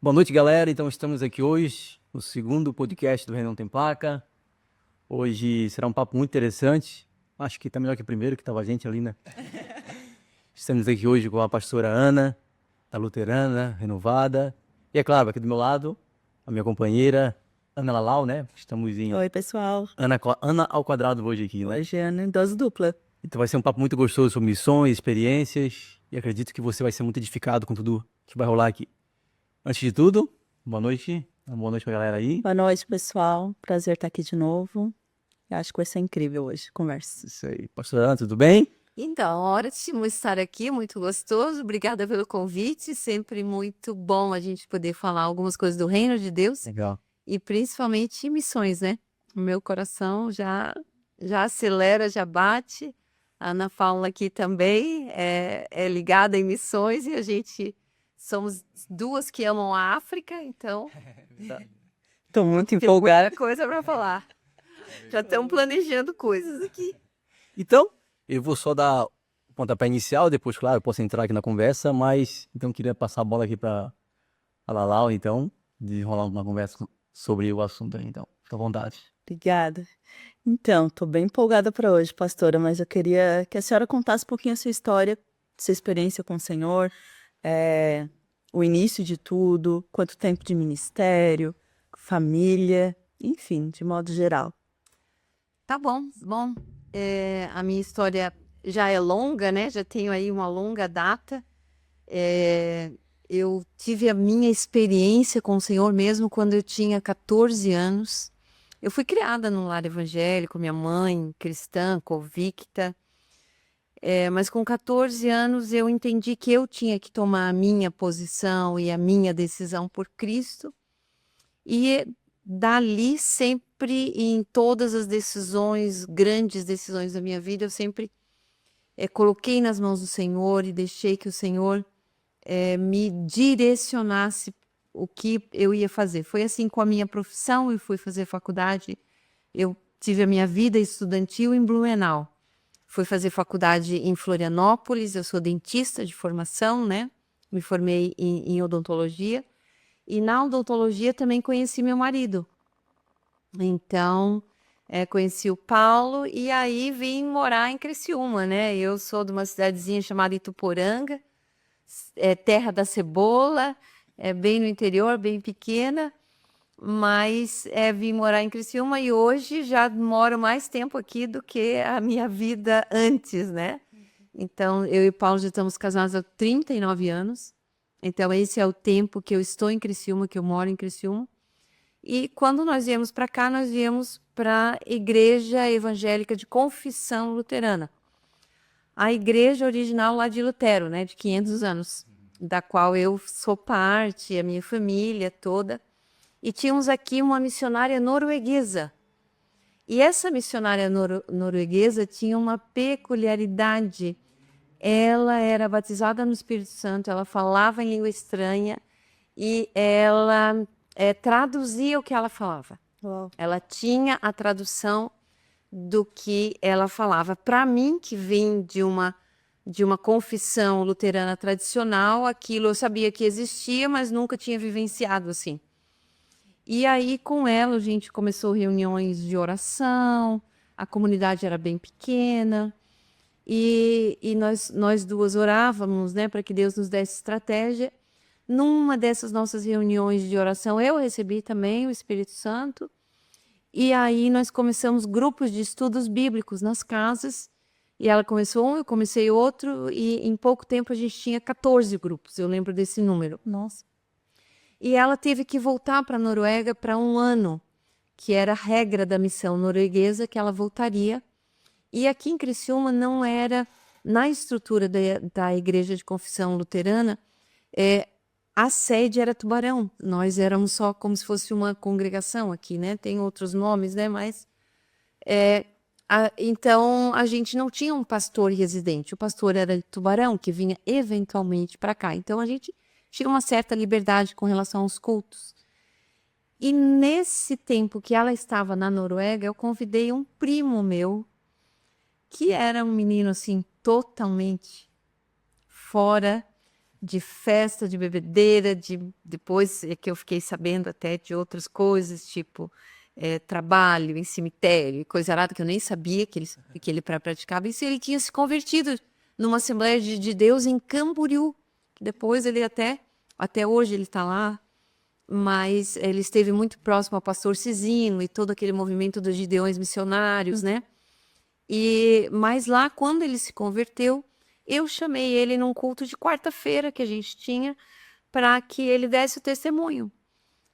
Boa noite, galera. Então, estamos aqui hoje no segundo podcast do Renan Tem Placa. Hoje será um papo muito interessante. Acho que tá melhor que o primeiro, que tava a gente ali, né? Estamos aqui hoje com a pastora Ana, da Luterana, renovada. E é claro, aqui do meu lado, a minha companheira, Ana Lalau, né? Estamos em Oi, pessoal. Ana ao quadrado hoje aqui, né? Hoje é Ana em dose dupla. Então vai ser um papo muito gostoso sobre missões, experiências. E acredito que você vai ser muito edificado com tudo que vai rolar aqui. Antes de tudo, boa noite. Boa noite pra galera aí. Boa noite, pessoal. Prazer estar aqui de novo. Eu acho que vai ser incrível hoje, a conversa. Isso aí. Pastor Ana, tudo bem? Então, ótimo estar aqui, muito gostoso. Obrigada pelo convite. Sempre muito bom a gente poder falar algumas coisas do reino de Deus Legal. e principalmente missões, né? O meu coração já acelera, já bate. A Ana Paula aqui também é ligada em missões e a gente somos duas que amam a África, então Estou muito tem empolgada. muita coisa para falar. Já estamos planejando coisas aqui. Então, eu vou só dar o pontapé inicial, depois, claro, eu posso entrar aqui na conversa, mas então queria passar a bola aqui para a Lalau, então, de rolar uma conversa sobre o assunto aí, então. Fica à vontade. Obrigada. Então, estou bem empolgada para hoje, pastora, mas eu queria que a senhora contasse um pouquinho a sua história, sua experiência com o Senhor, o início de tudo, quanto tempo de ministério, família, enfim, de modo geral. Tá bom, bom. A minha história já é longa, né? Já tenho aí uma longa data. Eu tive a minha experiência com o Senhor mesmo quando eu tinha 14 anos. Eu fui criada num lar evangélico, minha mãe cristã, convicta. Mas com 14 anos eu entendi que eu tinha que tomar a minha posição e a minha decisão por Cristo. E dali sempre, em todas as decisões, grandes decisões da minha vida, eu sempre coloquei nas mãos do Senhor e deixei que o Senhor me direcionasse o que eu ia fazer. Foi assim com a minha profissão, eu fui fazer faculdade, eu tive a minha vida estudantil em Blumenau. Fui fazer faculdade em Florianópolis, eu sou dentista de formação, né? Me formei em odontologia. E na odontologia também conheci meu marido. Então, conheci o Paulo e aí vim morar em Criciúma, né? Eu sou de uma cidadezinha chamada Ituporanga, terra da cebola, bem no interior, bem pequena, mas vim morar em Criciúma e hoje já moro mais tempo aqui do que a minha vida antes, né? Então, eu e o Paulo já estamos casados há 39 anos. Então, esse é o tempo que eu estou em Criciúma, que eu moro em Criciúma. E quando nós viemos para cá, nós viemos para a Igreja Evangélica de Confissão Luterana. A igreja original lá de Lutero, né, de 500 anos, da qual eu sou parte, a minha família toda. E tínhamos aqui uma missionária norueguesa. E essa missionária norueguesa tinha uma peculiaridade. Ela era batizada no Espírito Santo, ela falava em língua estranha e ela traduzia o que ela falava. Uau. Ela tinha a tradução do que ela falava. Para mim, que vim de uma confissão luterana tradicional, aquilo eu sabia que existia, mas nunca tinha vivenciado assim. E aí, com ela, a gente começou reuniões de oração, a comunidade era bem pequena, e nós duas orávamos, né, para que Deus nos desse estratégia. Numa dessas nossas reuniões de oração, eu recebi também o Espírito Santo, e aí nós começamos grupos de estudos bíblicos nas casas, e ela começou um, eu comecei outro, e em pouco tempo a gente tinha 14 grupos, eu lembro desse número. Nossa. E ela teve que voltar para a Noruega para um ano, que era a regra da missão norueguesa, que ela voltaria. E aqui em Criciúma não era, na estrutura da Igreja de Confissão Luterana, a sede era Tubarão. Nós éramos só como se fosse uma congregação aqui, né? Tem outros nomes, né? Mas então a gente não tinha um pastor residente. O pastor era de Tubarão, que vinha eventualmente para cá. Então a gente tinha uma certa liberdade com relação aos cultos. E nesse tempo que ela estava na Noruega, eu convidei um primo meu, que era um menino assim totalmente fora de festa, de bebedeira, depois é que eu fiquei sabendo até de outras coisas, tipo trabalho em cemitério, coisa arada que eu nem sabia que ele praticava. Isso ele tinha se convertido numa Assembleia de Deus em Camboriú. Depois ele até hoje ele está lá, mas ele esteve muito próximo ao pastor Cisino e todo aquele movimento dos Gideões missionários, né? Mas lá, quando ele se converteu, eu chamei ele num culto de quarta-feira que a gente tinha para que ele desse o testemunho.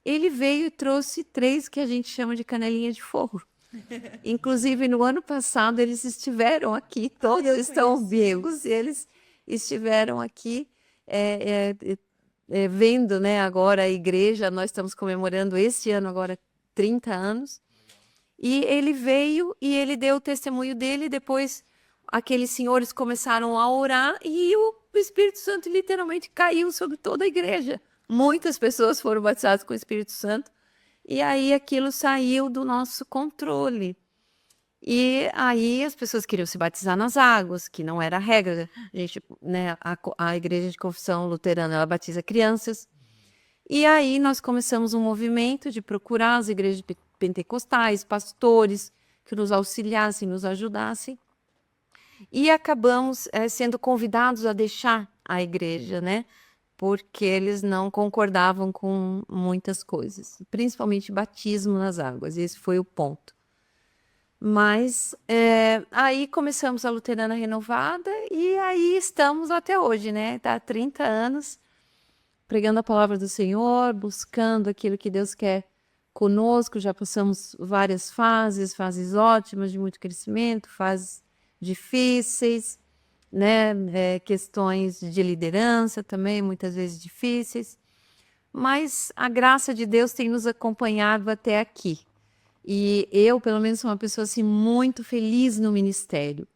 Ele veio e trouxe 3 que a gente chama de canelinha de fogo. Inclusive, no ano passado, eles estiveram aqui, todos estão vivos, e eles estiveram aqui vendo, né, agora a igreja. Nós estamos comemorando este ano agora 30 anos. E ele veio e ele deu o testemunho dele. Depois, aqueles senhores começaram a orar e o Espírito Santo literalmente caiu sobre toda a igreja. Muitas pessoas foram batizadas com o Espírito Santo. E aí aquilo saiu do nosso controle. E aí as pessoas queriam se batizar nas águas, que não era a regra. A gente, né, a igreja de confissão luterana, ela batiza crianças. E aí nós começamos um movimento de procurar as igrejas pentecostais, pastores que nos auxiliassem, nos ajudassem. E acabamos sendo convidados a deixar a igreja, né? Porque eles não concordavam com muitas coisas, principalmente batismo nas águas. Esse foi o ponto. Mas aí começamos a Luterana Renovada e aí estamos até hoje, né? Tá há 30 anos pregando a palavra do Senhor, buscando aquilo que Deus quer conosco. Já passamos várias fases ótimas de muito crescimento, fases difíceis, né? Questões de liderança também, muitas vezes difíceis. Mas a graça de Deus tem nos acompanhado até aqui. E eu, pelo menos, sou uma pessoa assim, muito feliz no ministério,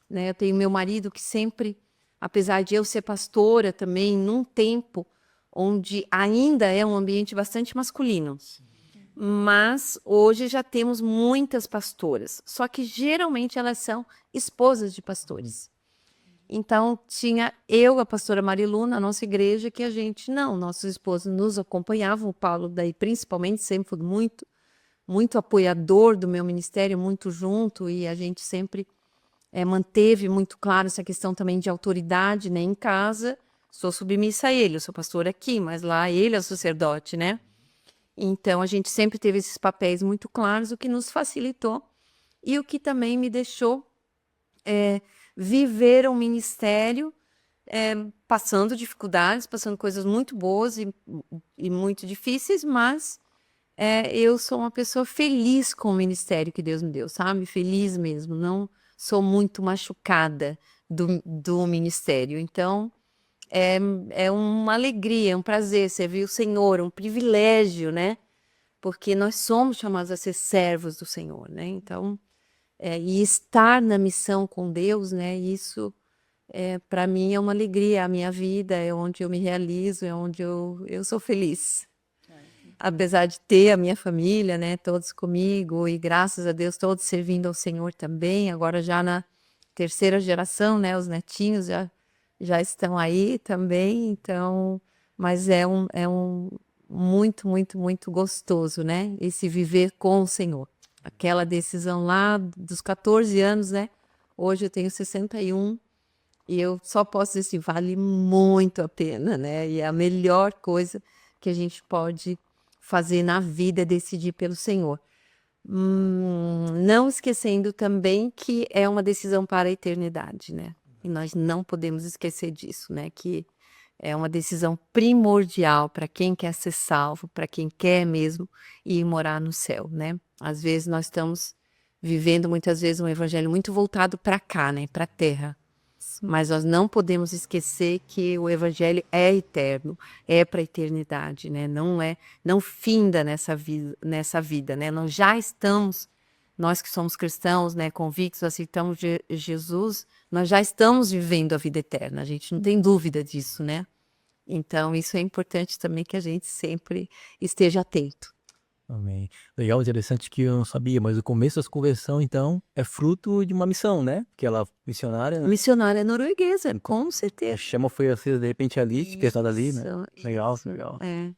né? Eu tenho meu marido que sempre, apesar de eu ser pastora também, num tempo onde ainda é um ambiente bastante masculino, mas hoje já temos muitas pastoras, só que geralmente elas são esposas de pastores. Então, tinha eu, a pastora Marilu, na nossa igreja, que a gente, nossos esposos nos acompanhavam, o Paulo daí principalmente, sempre foi muito apoiador do meu ministério, muito junto, e a gente sempre manteve muito claro essa questão também de autoridade, né, em casa. Sou submissa a ele, eu sou pastora aqui, mas lá ele é o sacerdote, né? Então, a gente sempre teve esses papéis muito claros, o que nos facilitou e o que também me deixou viver um ministério passando dificuldades, passando coisas muito boas e muito difíceis, mas eu sou uma pessoa feliz com o ministério que Deus me deu, sabe? Feliz mesmo, não sou muito machucada do ministério. Então, é uma alegria, é um prazer servir o Senhor, um privilégio, né? Porque nós somos chamados a ser servos do Senhor, né? Então, e estar na missão com Deus, né? Isso, para mim, é uma alegria. A minha vida é onde eu me realizo, é onde eu sou feliz. Apesar de ter a minha família, né, todos comigo, e graças a Deus todos servindo ao Senhor também, agora já na 3ª geração, né, os netinhos já estão aí também, então, mas é um muito, muito, muito gostoso, né, esse viver com o Senhor. Aquela decisão lá dos 14 anos, né, hoje eu tenho 61, e eu só posso dizer assim, vale muito a pena, né, e é a melhor coisa que a gente pode fazer na vida é decidir pelo Senhor. Não esquecendo também que é uma decisão para a eternidade, né? E nós não podemos esquecer disso, né? Que é uma decisão primordial para quem quer ser salvo, para quem quer mesmo ir morar no céu, né? Às vezes nós estamos vivendo muitas vezes um evangelho muito voltado para cá, né? Para a terra. Mas nós não podemos esquecer que o evangelho é eterno, é para a eternidade, né? Não finda nessa vida, né? Nós já estamos, nós que somos cristãos, né, convictos, aceitamos Jesus, nós já estamos vivendo a vida eterna, a gente não tem dúvida disso, né? Então, isso é importante também que a gente sempre esteja atento. Amém. Legal, interessante que eu não sabia, mas o começo da conversão, então, é fruto de uma missão, né? Que ela, missionária, né? Missionária norueguesa, com A certeza. chama foi acesa de repente ali, despertada ali, né? Legal, Isso, legal. é.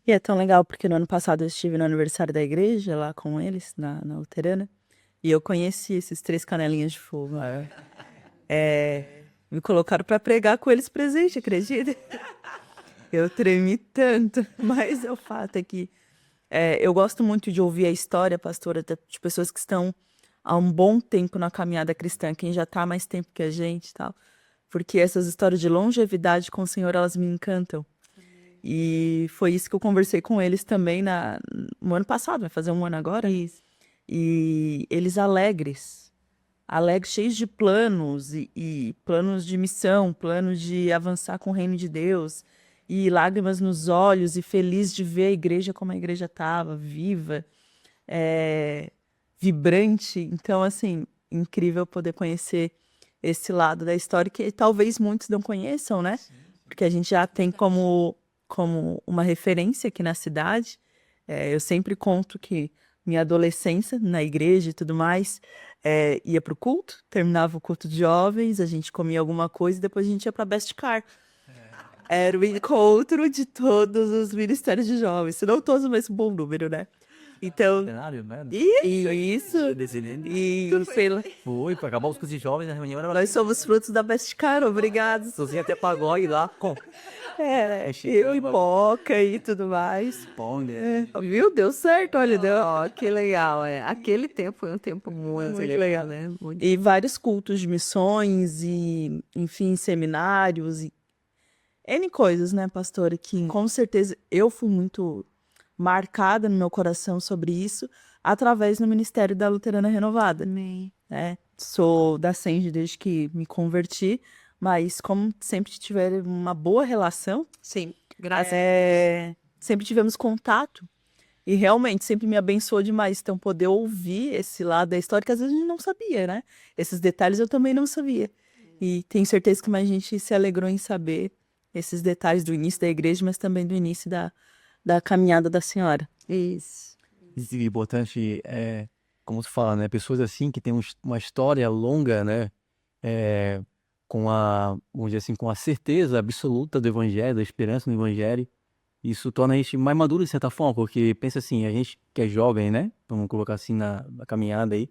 E é tão legal porque no ano passado eu estive no aniversário da igreja lá com eles, na Luterana, e eu conheci esses 3 canelinhas de fogo. Me colocaram para pregar com eles presente, acredita? Eu tremi tanto, mas o fato é que eu gosto muito de ouvir a história, pastora, de pessoas que estão há um bom tempo na caminhada cristã, quem já está há mais tempo que a gente e tal, porque essas histórias de longevidade com o Senhor, elas me encantam. E foi isso que eu conversei com eles também no ano passado, vai fazer um ano agora. Isso. E eles alegres, cheios de planos e planos de missão, planos de avançar com o reino de Deus, e lágrimas nos olhos, e feliz de ver a igreja como a igreja estava, viva, vibrante. Então, assim, incrível poder conhecer esse lado da história que talvez muitos não conheçam, né? Porque a gente já tem como uma referência aqui na cidade. Eu sempre conto que minha adolescência na igreja e tudo mais, ia para o culto, terminava o culto de jovens, a gente comia alguma coisa e depois a gente ia para Best Car. Era o encontro de todos os ministérios de jovens, se não todos, mas um bom número, né? Então, Cenário, né? isso. E Foi, para acabar os cursos de jovens, a reunião era nós somos frutos da Best Car, obrigado. sozinha até pagode lá, com Eu e Poca e tudo mais. pão, né? Viu? Deu certo, olha, deu. Ó, que legal, é. Aquele tempo foi um tempo muito legal, né? Muito. E vários cultos de missões e, enfim, seminários e N coisas, né, pastora? Que com certeza eu fui muito marcada no meu coração sobre isso através do Ministério da Luterana Renovada. Amém. Né? Sou da Senge desde que me converti, mas como sempre tiveram uma boa relação, Sim, graças sempre tivemos contato e realmente sempre me abençoou demais. Então, poder ouvir esse lado da história, que às vezes a gente não sabia, né? Esses detalhes eu também não sabia. E tenho certeza que mais gente se alegrou em saber esses detalhes do início da igreja, mas também do início da caminhada da senhora. Isso. Isso é importante, como se fala, né? Pessoas assim que têm uma história longa, né? Vamos dizer assim, com a certeza absoluta do evangelho, da esperança no evangelho. Isso torna a gente mais maduro de certa forma, porque pensa assim, a gente que é jovem, né? Vamos colocar assim na caminhada aí.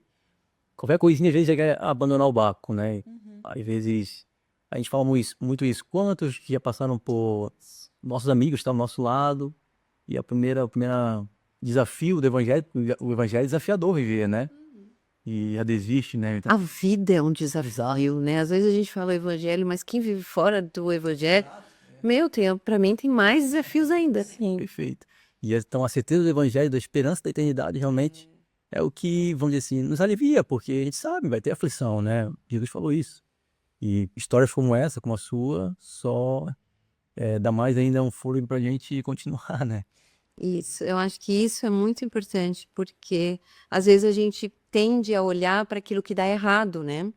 Qualquer coisinha às vezes já quer abandonar o barco, né? Às vezes a gente fala muito isso. Quantos que já passaram por nossos amigos que estão ao nosso lado e o primeiro desafio do evangelho, o evangelho é desafiador viver, né? E já desiste, né? Então, A vida é um desafio, né? Às vezes a gente fala o evangelho, mas quem vive fora do evangelho, para mim tem mais desafios ainda. perfeito. E então a certeza do evangelho, da esperança da eternidade, realmente é o que, vamos dizer assim, nos alivia, porque a gente sabe, vai ter aflição, né? Jesus falou isso. E histórias como essa, como a sua, só dá mais ainda um fôlego pra gente continuar, né? Isso, eu acho que isso é muito importante, porque às vezes a gente tende a olhar para aquilo que dá errado, né?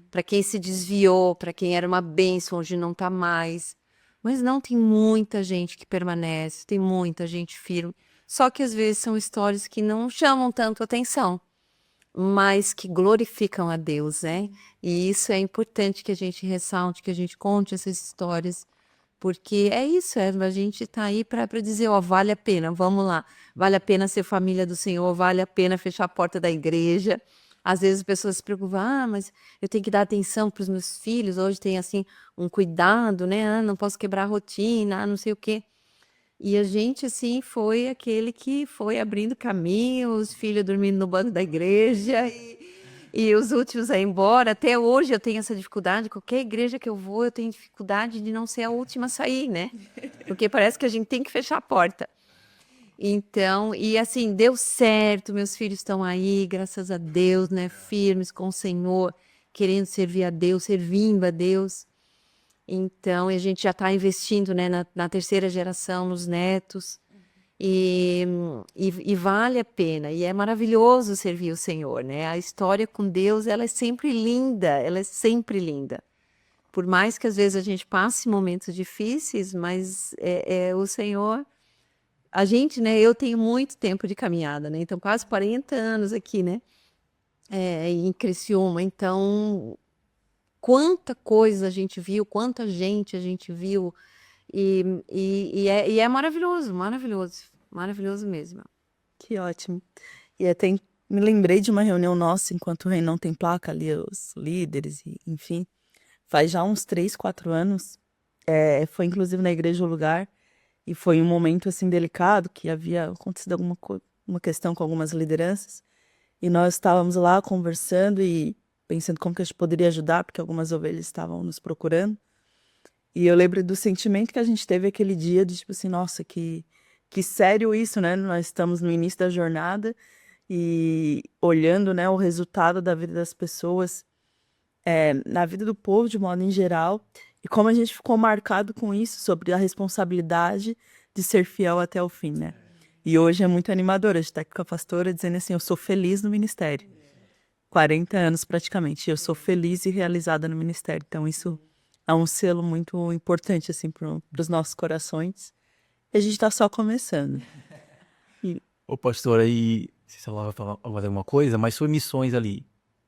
Para quem se desviou, para quem era uma bênção, hoje não está mais. Mas não, tem muita gente que permanece, tem muita gente firme. Só que às vezes são histórias que não chamam tanto atenção, mas que glorificam a Deus, né? E isso é importante que a gente ressalte, que a gente conte essas histórias, porque é isso, a gente está aí para dizer, ó, vale a pena, vamos lá, vale a pena ser família do Senhor, vale a pena fechar a porta da igreja. Às vezes as pessoas se preocupam, mas eu tenho que dar atenção para os meus filhos, hoje tem assim um cuidado, né? Não posso quebrar a rotina, não sei o quê. E a gente, assim, foi aquele que foi abrindo caminho, os filhos dormindo no banco da igreja e os últimos a ir embora. Até hoje eu tenho essa dificuldade, qualquer igreja que eu vou, eu tenho dificuldade de não ser a última a sair, né? Porque parece que a gente tem que fechar a porta. Então, e assim, deu certo, meus filhos estão aí, graças a Deus, né? Firmes com o Senhor, querendo servir a Deus, servindo a Deus. Então, a gente já está investindo, né, na terceira geração, nos netos, e vale a pena, e é maravilhoso servir o Senhor, né? A história com Deus, ela é sempre linda, ela é sempre linda. Por mais que às vezes a gente passe momentos difíceis, mas o Senhor a gente, né, eu tenho muito tempo de caminhada, né, então quase 40 anos aqui, né, em Criciúma, então quanta coisa a gente viu, quanta gente a gente viu, e é maravilhoso, maravilhoso, maravilhoso mesmo. Que ótimo. E até me lembrei de uma reunião nossa enquanto o Reino Não Tem Placa, ali os líderes, e, enfim, faz já uns 3, 4 anos. Foi inclusive na Igreja o Lugar, e foi um momento assim delicado, que havia acontecido uma questão com algumas lideranças, e nós estávamos lá conversando e pensando como que a gente poderia ajudar, porque algumas ovelhas estavam nos procurando. E eu lembro do sentimento que a gente teve aquele dia, de tipo assim, nossa, que sério isso, né? Nós estamos no início da jornada e olhando, né, o resultado da vida das pessoas, na vida do povo de modo em geral, e como a gente ficou marcado com isso, sobre a responsabilidade de ser fiel até o fim, né? E hoje é muito animador, a gente está aqui com a pastora dizendo assim, eu sou feliz no ministério. 40 anos praticamente, eu sou feliz e realizada no ministério. Então isso é um selo muito importante assim para os nossos corações. E a gente está só começando. Ô, pastora, e não sei se ela vai falar alguma coisa, mas sobre missões ali.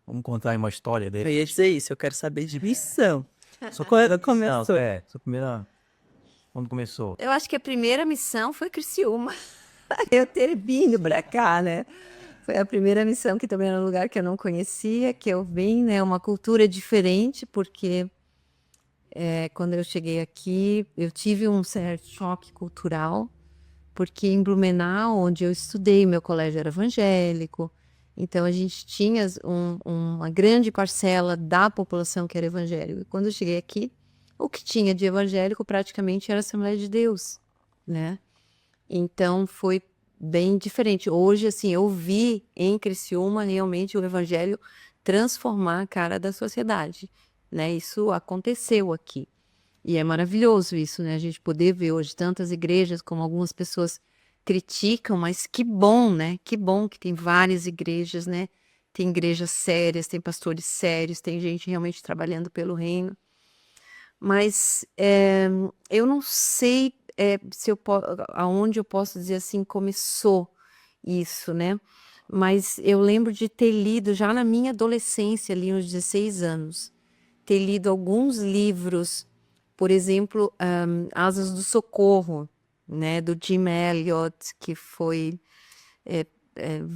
Vamos contar aí uma história Eu dele. ia dizer isso, eu quero saber de missão. Só Quando começou? sua primeira... Quando começou? Eu acho que a primeira missão foi Criciúma, eu ter vindo para cá, né? Foi a primeira missão, que também era um lugar que eu não conhecia, que eu vim, né? Uma cultura diferente, porque quando eu cheguei aqui, eu tive um certo choque cultural, porque em Blumenau, onde eu estudei, meu colégio era evangélico, então a gente tinha uma grande parcela da população que era evangélica. E quando eu cheguei aqui, o que tinha de evangélico praticamente era a Assembleia de Deus, né? Então foi bem diferente. Hoje, assim, eu vi em Criciúma realmente o evangelho transformar a cara da sociedade, né? Isso aconteceu aqui. E é maravilhoso isso, né? A gente poder ver hoje tantas igrejas, como algumas pessoas criticam, mas que bom, né? Que bom que tem várias igrejas, né? Tem igrejas sérias, tem pastores sérios, tem gente realmente trabalhando pelo reino. Mas eu não sei se aonde eu posso dizer assim, começou isso, né? Mas eu lembro de ter lido, já na minha adolescência, ali uns 16 anos, ter lido alguns livros, por exemplo, Asas do Socorro, né, do Jim Elliot, que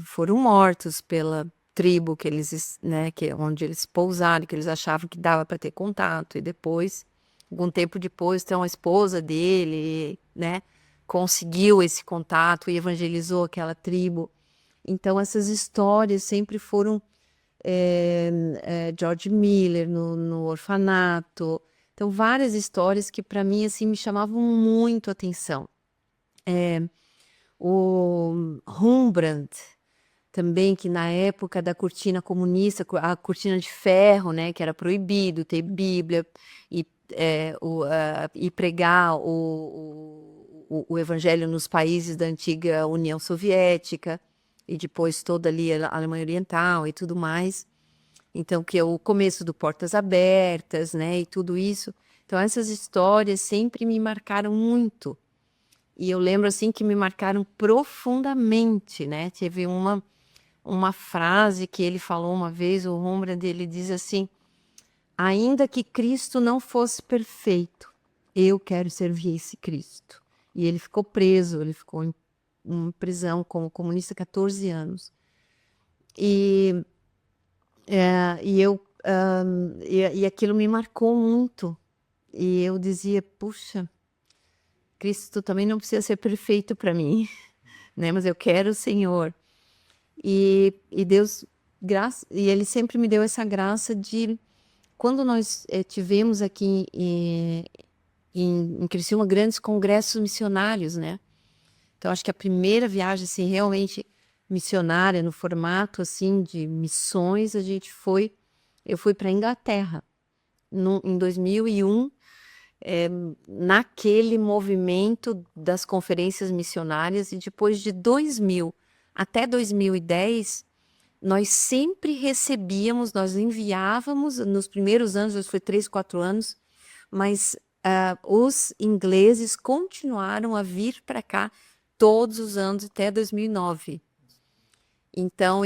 foram mortos pela tribo que eles, né, onde eles pousaram, que eles achavam que dava para ter contato, e depois, algum tempo depois, então a esposa dele, né, conseguiu esse contato e evangelizou aquela tribo. Então essas histórias sempre foram George Miller no orfanato. Então várias histórias que para mim assim me chamavam muito a atenção. O Rembrandt também, que na época da cortina comunista, a cortina de ferro, né, que era proibido ter Bíblia e pregar o evangelho nos países da antiga União Soviética, e depois toda ali a Alemanha Oriental e tudo mais. Então, que é o começo do Portas Abertas, né, e tudo isso. Então, essas histórias sempre me marcaram muito. E eu lembro, assim, que me marcaram profundamente, né? Teve uma frase que ele falou uma vez, o Rembrandt, ele diz assim: ainda que Cristo não fosse perfeito, eu quero servir esse Cristo. E ele ficou preso, ele ficou em prisão como comunista 14 anos. E aquilo me marcou muito. E eu dizia, puxa, Cristo também não precisa ser perfeito para mim, né? Mas eu quero o Senhor. E Deus, e Ele sempre me deu essa graça de, quando nós tivemos aqui em Criciúma grandes congressos missionários, né? Então acho que a primeira viagem assim realmente missionária no formato assim de missões, eu fui para a Inglaterra em 2001, naquele movimento das conferências missionárias, e depois de 2000 até 2010, nós sempre recebíamos, nós enviávamos, nos primeiros anos, foi 3, 4 anos, mas os ingleses continuaram a vir para cá todos os anos até 2009. Então,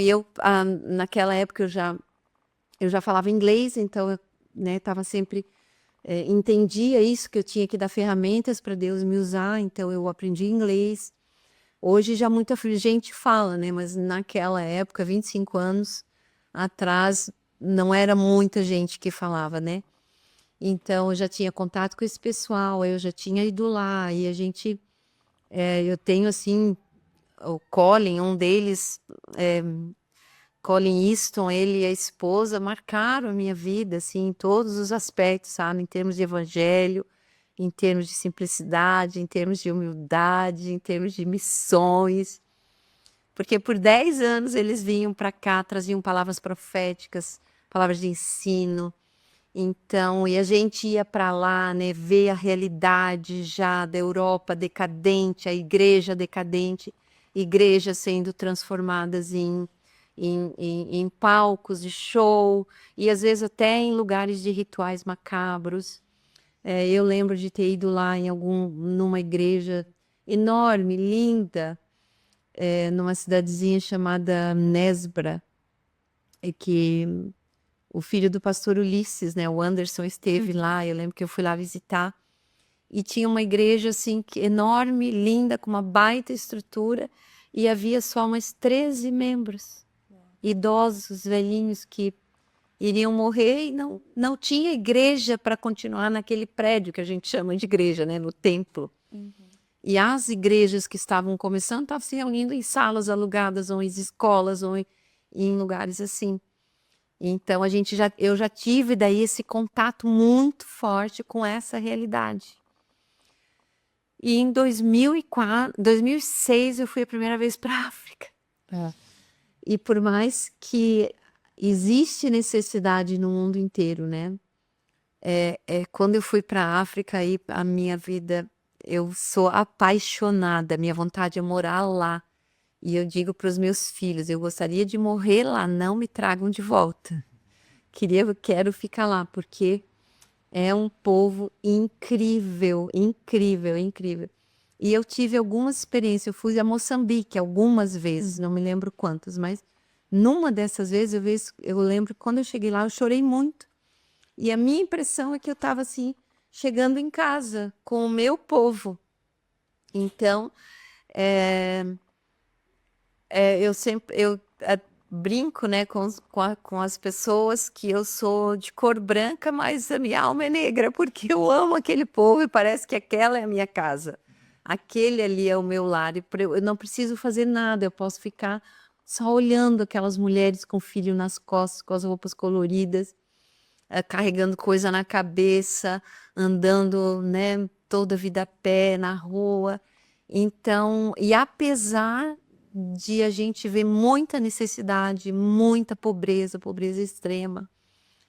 naquela época eu já falava inglês, então eu, né, estava sempre entendia isso, que eu tinha que dar ferramentas para Deus me usar, então eu aprendi inglês. Hoje já muita gente fala, né, mas naquela época, 25 anos atrás, não era muita gente que falava, né? Então eu já tinha contato com esse pessoal, eu já tinha ido lá e a gente eu tenho assim o Colin, um deles, Colin Easton, ele e a esposa marcaram a minha vida, assim, em todos os aspectos, sabe? Em termos de evangelho, em termos de simplicidade, em termos de humildade, em termos de missões. Porque por 10 anos eles vinham para cá, traziam palavras proféticas, palavras de ensino. Então, e a gente ia para lá, né, ver a realidade já da Europa decadente, a igreja decadente, igrejas sendo transformadas em palcos de show, e às vezes até em lugares de rituais macabros. Eu lembro de ter ido lá numa igreja enorme, linda, numa cidadezinha chamada Nesbra, que o filho do pastor Ulisses, né, o Anderson, esteve lá. Eu lembro que eu fui lá visitar e tinha uma igreja assim enorme, linda, com uma baita estrutura, e havia só umas 13 membros, idosos, velhinhos que iriam morrer e não tinha igreja para continuar naquele prédio que a gente chama de igreja, né, no templo. E as igrejas que estavam começando estavam se reunindo em salas alugadas ou em escolas ou em lugares assim. Então eu já tive daí esse contato muito forte com essa realidade. E em 2006 eu fui a primeira vez para a África. E por mais que existe necessidade no mundo inteiro, né? Quando eu fui para a África, aí a minha vida, eu sou apaixonada, minha vontade é morar lá. E eu digo para os meus filhos, eu gostaria de morrer lá, não me tragam de volta. Quero ficar lá, porque é um povo incrível, incrível, incrível. E eu tive algumas experiências, eu fui a Moçambique algumas vezes, não me lembro quantas, mas numa dessas vezes, eu lembro que quando eu cheguei lá, eu chorei muito. E a minha impressão é que eu estava assim, chegando em casa com o meu povo. Então, eu brinco, né, com as pessoas que eu sou de cor branca, mas a minha alma é negra, porque eu amo aquele povo e parece que aquela é a minha casa. Aquele ali é o meu lar, e eu não preciso fazer nada, eu posso ficar só olhando aquelas mulheres com filho nas costas, com as roupas coloridas, carregando coisa na cabeça, andando, né, toda a vida a pé, na rua. Então, e apesar de a gente ver muita necessidade, muita pobreza, pobreza extrema,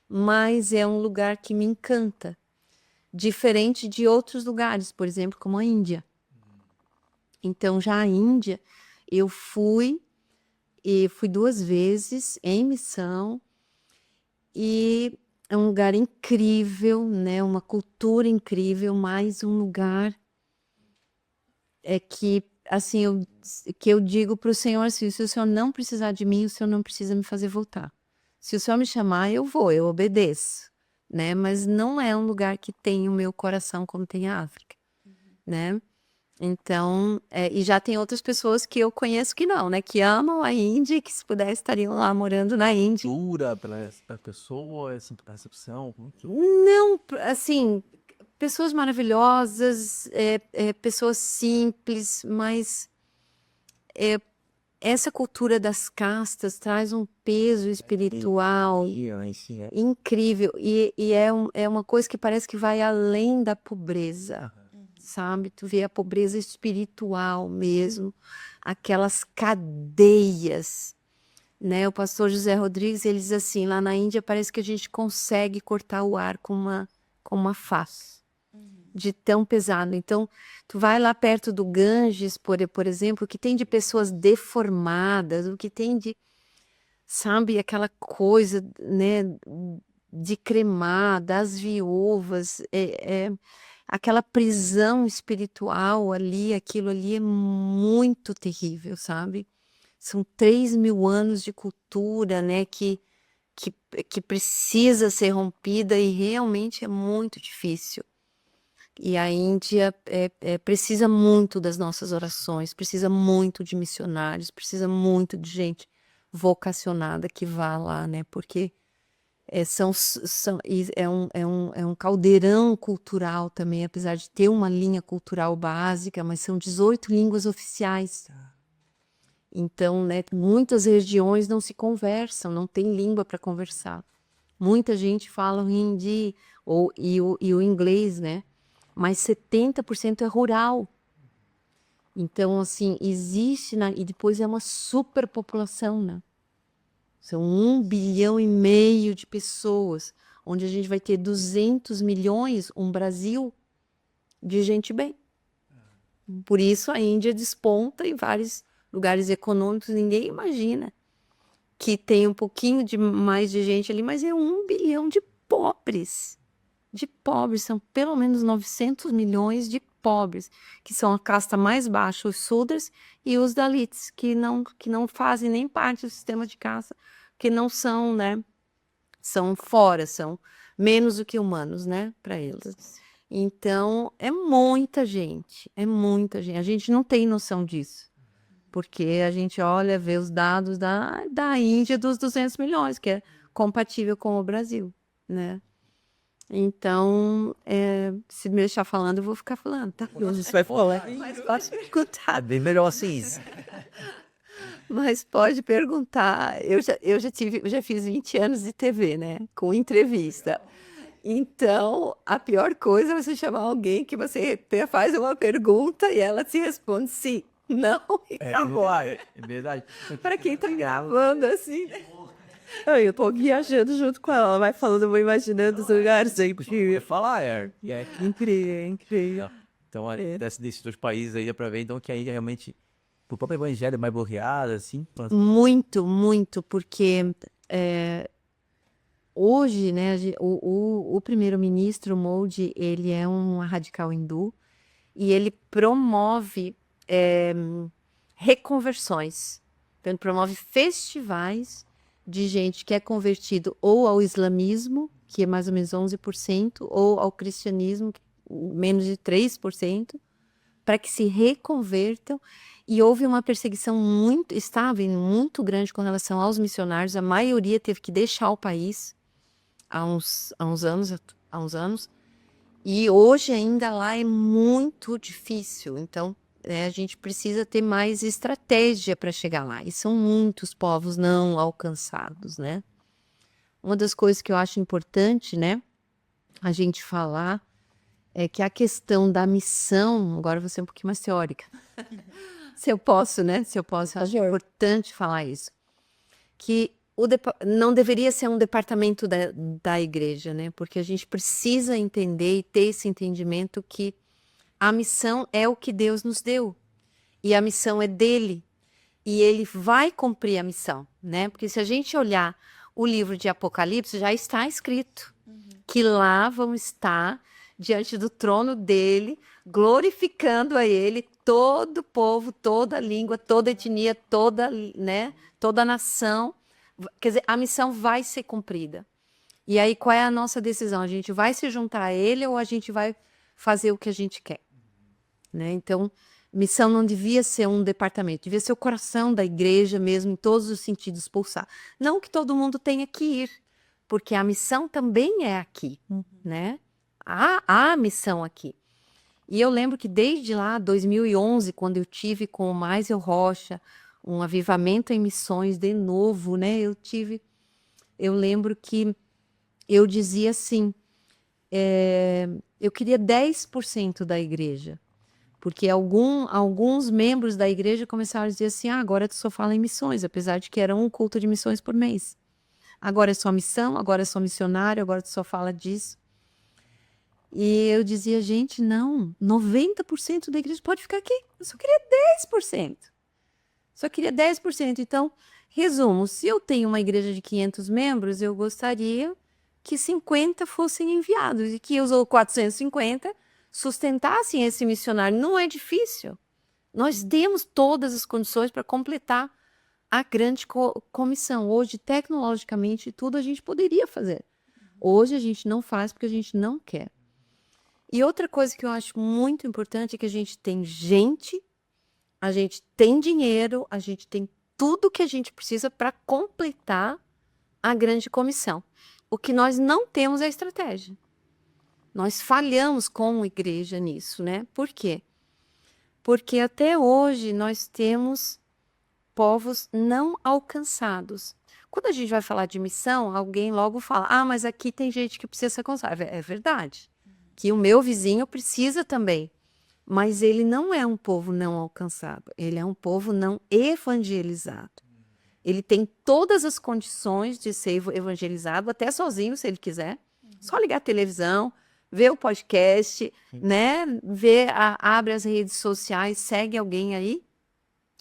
mas é um lugar que me encanta, diferente de outros lugares, por exemplo, como a Índia. Então, já a Índia, eu fui 2 vezes em missão, e é um lugar incrível, né? Uma cultura incrível, mas um lugar que assim que eu digo para o Senhor assim, se o Senhor não precisar de mim, o Senhor não precisa me fazer voltar. Se o Senhor me chamar, eu vou, eu obedeço, né? Mas não é um lugar que tem o meu coração como tem a África, né? Então, e já tem outras pessoas que eu conheço que não, né? Que amam a Índia e que se puder estariam lá morando na Índia. Dura pela pessoa, essa recepção? Não, assim, pessoas maravilhosas, pessoas simples, mas essa cultura das castas traz um peso espiritual incrível, e é uma coisa que parece que vai além da pobreza, sabe? Tu vê a pobreza espiritual mesmo, aquelas cadeias, né? O pastor José Rodrigues, ele diz assim, lá na Índia parece que a gente consegue cortar o ar com uma faca, de tão pesado. Então, tu vai lá perto do Ganges, por exemplo, o que tem de pessoas deformadas, o que tem de, sabe, aquela coisa, né, de cremar, das viúvas, aquela prisão espiritual ali, aquilo ali é muito terrível, sabe? São 3.000 anos de cultura, né, que precisa ser rompida e realmente é muito difícil. E a Índia precisa muito das nossas orações, precisa muito de missionários, precisa muito de gente vocacionada que vá lá, né? Porque é um caldeirão cultural também, apesar de ter uma linha cultural básica, mas são 18 línguas oficiais. Então, né, muitas regiões não se conversam, não tem língua para conversar. Muita gente fala o hindi e o inglês, né? Mas 70% é rural. Então, assim, existe, e depois é uma superpopulação, né? São 1,5 bilhão de pessoas, onde a gente vai ter 200 milhões, um Brasil de gente bem. Por isso a Índia desponta em vários lugares econômicos, ninguém imagina que tem um pouquinho mais de gente ali, mas é 1 bilhão de pobres. De pobres, são pelo menos 900 milhões de pobres, que são a casta mais baixa, os Sudras e os Dalits, que não fazem nem parte do sistema de caste, que não são, né, são fora, são menos do que humanos, né, para eles. Então, é muita gente, é muita gente. A gente não tem noção disso, porque a gente olha, vê os dados da Índia dos 200 milhões, que é compatível com o Brasil, né? Então, se me deixar falando, eu vou ficar falando, tá? Você vai falar. Mas pode perguntar. É bem melhor assim. Mas pode perguntar. Eu já fiz 20 anos de TV, né? Com entrevista. Então, a pior coisa é você chamar alguém que você faz uma pergunta e ela te responde sim, não, e acabou. É verdade. Para quem tá gravando, assim, né? Eu tô viajando junto com ela. Ela vai falando, eu vou imaginando os lugares. Eu ia falar, Incrível, é incrível. Então, desses 2 países aí, dá pra ver, então, que aí realmente, o próprio evangelho é mais borreado, assim. Muito, muito, porque hoje, né, o primeiro-ministro Modi, ele é um radical hindu e ele promove reconversões. Então, ele promove festivais de gente que é convertido ou ao islamismo, que é mais ou menos 11%, ou ao cristianismo, menos de 3%, para que se reconvertam. E houve uma perseguição estava muito grande com relação aos missionários. A maioria teve que deixar o país há uns anos. E hoje ainda lá é muito difícil. Então, a gente precisa ter mais estratégia para chegar lá. E são muitos povos não alcançados, né? Uma das coisas que eu acho importante, né, a gente falar é que a questão da missão, agora eu vou ser um pouquinho mais teórica. Se eu posso, acho importante falar isso. Que não deveria ser um departamento da igreja, né? Porque a gente precisa entender e ter esse entendimento que a missão é o que Deus nos deu. E a missão é dele. E ele vai cumprir a missão, né? Porque se a gente olhar o livro de Apocalipse, já está escrito que lá vão estar diante do trono dele, glorificando a ele, todo povo, toda língua, toda etnia, toda nação. Quer dizer, a missão vai ser cumprida. E aí, qual é a nossa decisão? A gente vai se juntar a ele ou a gente vai fazer o que a gente quer? Né? Então, missão não devia ser um departamento, devia ser o coração da igreja mesmo, em todos os sentidos, pulsar. Não que todo mundo tenha que ir, porque a missão também é aqui, né? Há missão aqui. E eu lembro que desde lá, 2011, quando eu tive com o Maisel Rocha, um avivamento em missões de novo, né? Eu lembro que eu dizia assim, eu queria 10% da igreja, porque alguns membros da igreja começaram a dizer assim, agora tu só fala em missões, apesar de que era um culto de missões por mês. Agora é só missão, agora é só missionário, agora tu só fala disso. E eu dizia, gente, não, 90% da igreja pode ficar aqui, eu só queria 10%. Só queria 10%. Então, resumo, se eu tenho uma igreja de 500 membros, eu gostaria que 50 fossem enviados e que os 450 sustentassem esse missionário. Não é difícil. Nós temos todas as condições para completar a grande comissão. Hoje, tecnologicamente, tudo a gente poderia fazer. Hoje a gente não faz porque a gente não quer. E outra coisa que eu acho muito importante é que a gente tem gente, a gente tem dinheiro, a gente tem tudo que a gente precisa para completar a grande comissão. O que nós não temos é a estratégia. Nós falhamos como igreja nisso, né? Por quê? Porque até hoje nós temos povos não alcançados. Quando a gente vai falar de missão, alguém logo fala, mas aqui tem gente que precisa ser alcançada. É verdade, que o meu vizinho precisa também, mas ele não é um povo não alcançado, ele é um povo não evangelizado. Ele tem todas as condições de ser evangelizado, até sozinho, se ele quiser. Só ligar a televisão, ver o podcast, né? Abre as redes sociais, segue alguém aí.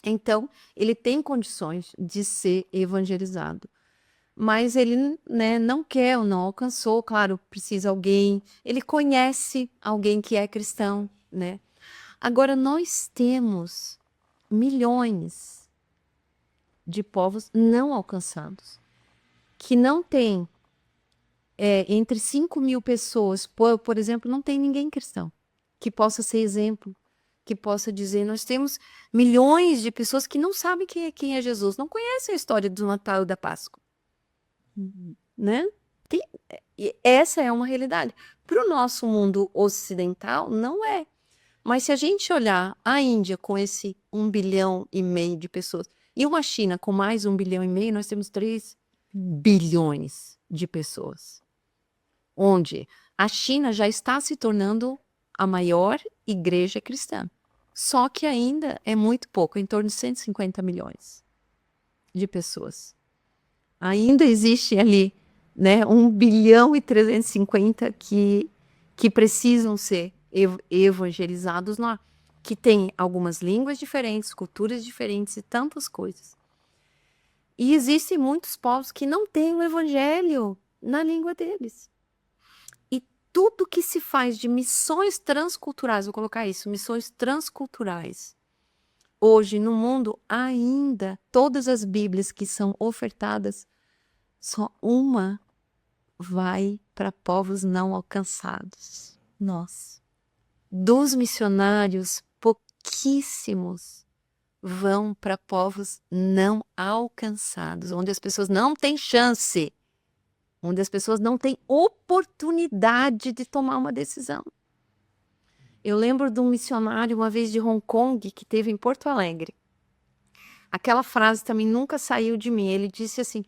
Então, ele tem condições de ser evangelizado. Mas ele, né, não quer ou não alcançou, claro, precisa alguém. Ele conhece alguém que é cristão, né? Agora, nós temos milhões de povos não alcançados, que não tem entre 5.000 pessoas, por exemplo, não tem ninguém cristão que possa ser exemplo, que possa dizer, nós temos milhões de pessoas que não sabem quem é Jesus, não conhecem a história do Natal e da Páscoa, né? Essa é uma realidade. Para o nosso mundo ocidental, não é. Mas se a gente olhar a Índia com esse 1,5 bilhão de pessoas, e uma China com mais 1,5 bilhão, nós temos 3 bilhões de pessoas. Onde a China já está se tornando a maior igreja cristã. Só que ainda é muito pouco, em torno de 150 milhões de pessoas. Ainda existe ali, né, 1,350 bilhão que precisam ser evangelizados lá, que tem algumas línguas diferentes, culturas diferentes e tantas coisas. E existem muitos povos que não têm o evangelho na língua deles. E tudo que se faz de missões transculturais, vou colocar isso, missões transculturais, hoje no mundo ainda, todas as Bíblias que são ofertadas, só uma vai para povos não alcançados. Nós. Dos missionários, pouquíssimos vão para povos não alcançados, onde as pessoas não têm chance, onde as pessoas não têm oportunidade de tomar uma decisão. Eu lembro de um missionário, uma vez de Hong Kong, que teve em Porto Alegre. Aquela frase também nunca saiu de mim. Ele disse assim,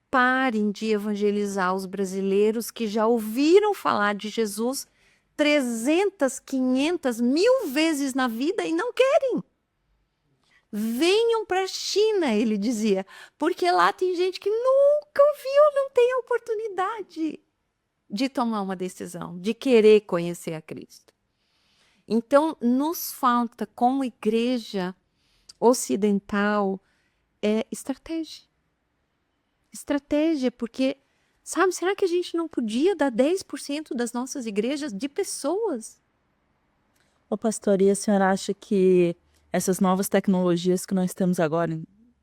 parem de evangelizar os brasileiros que já ouviram falar de Jesus 300, 500, 1.000 vezes na vida e não querem. Venham para a China, ele dizia, porque lá tem gente que nunca ouviu, não tem a oportunidade de tomar uma decisão, de querer conhecer a Cristo. Então, nos falta, como igreja ocidental, estratégia. Estratégia, porque, sabe, será que a gente não podia dar 10% das nossas igrejas de pessoas? Ô pastor, e a senhora acha que essas novas tecnologias que nós temos agora,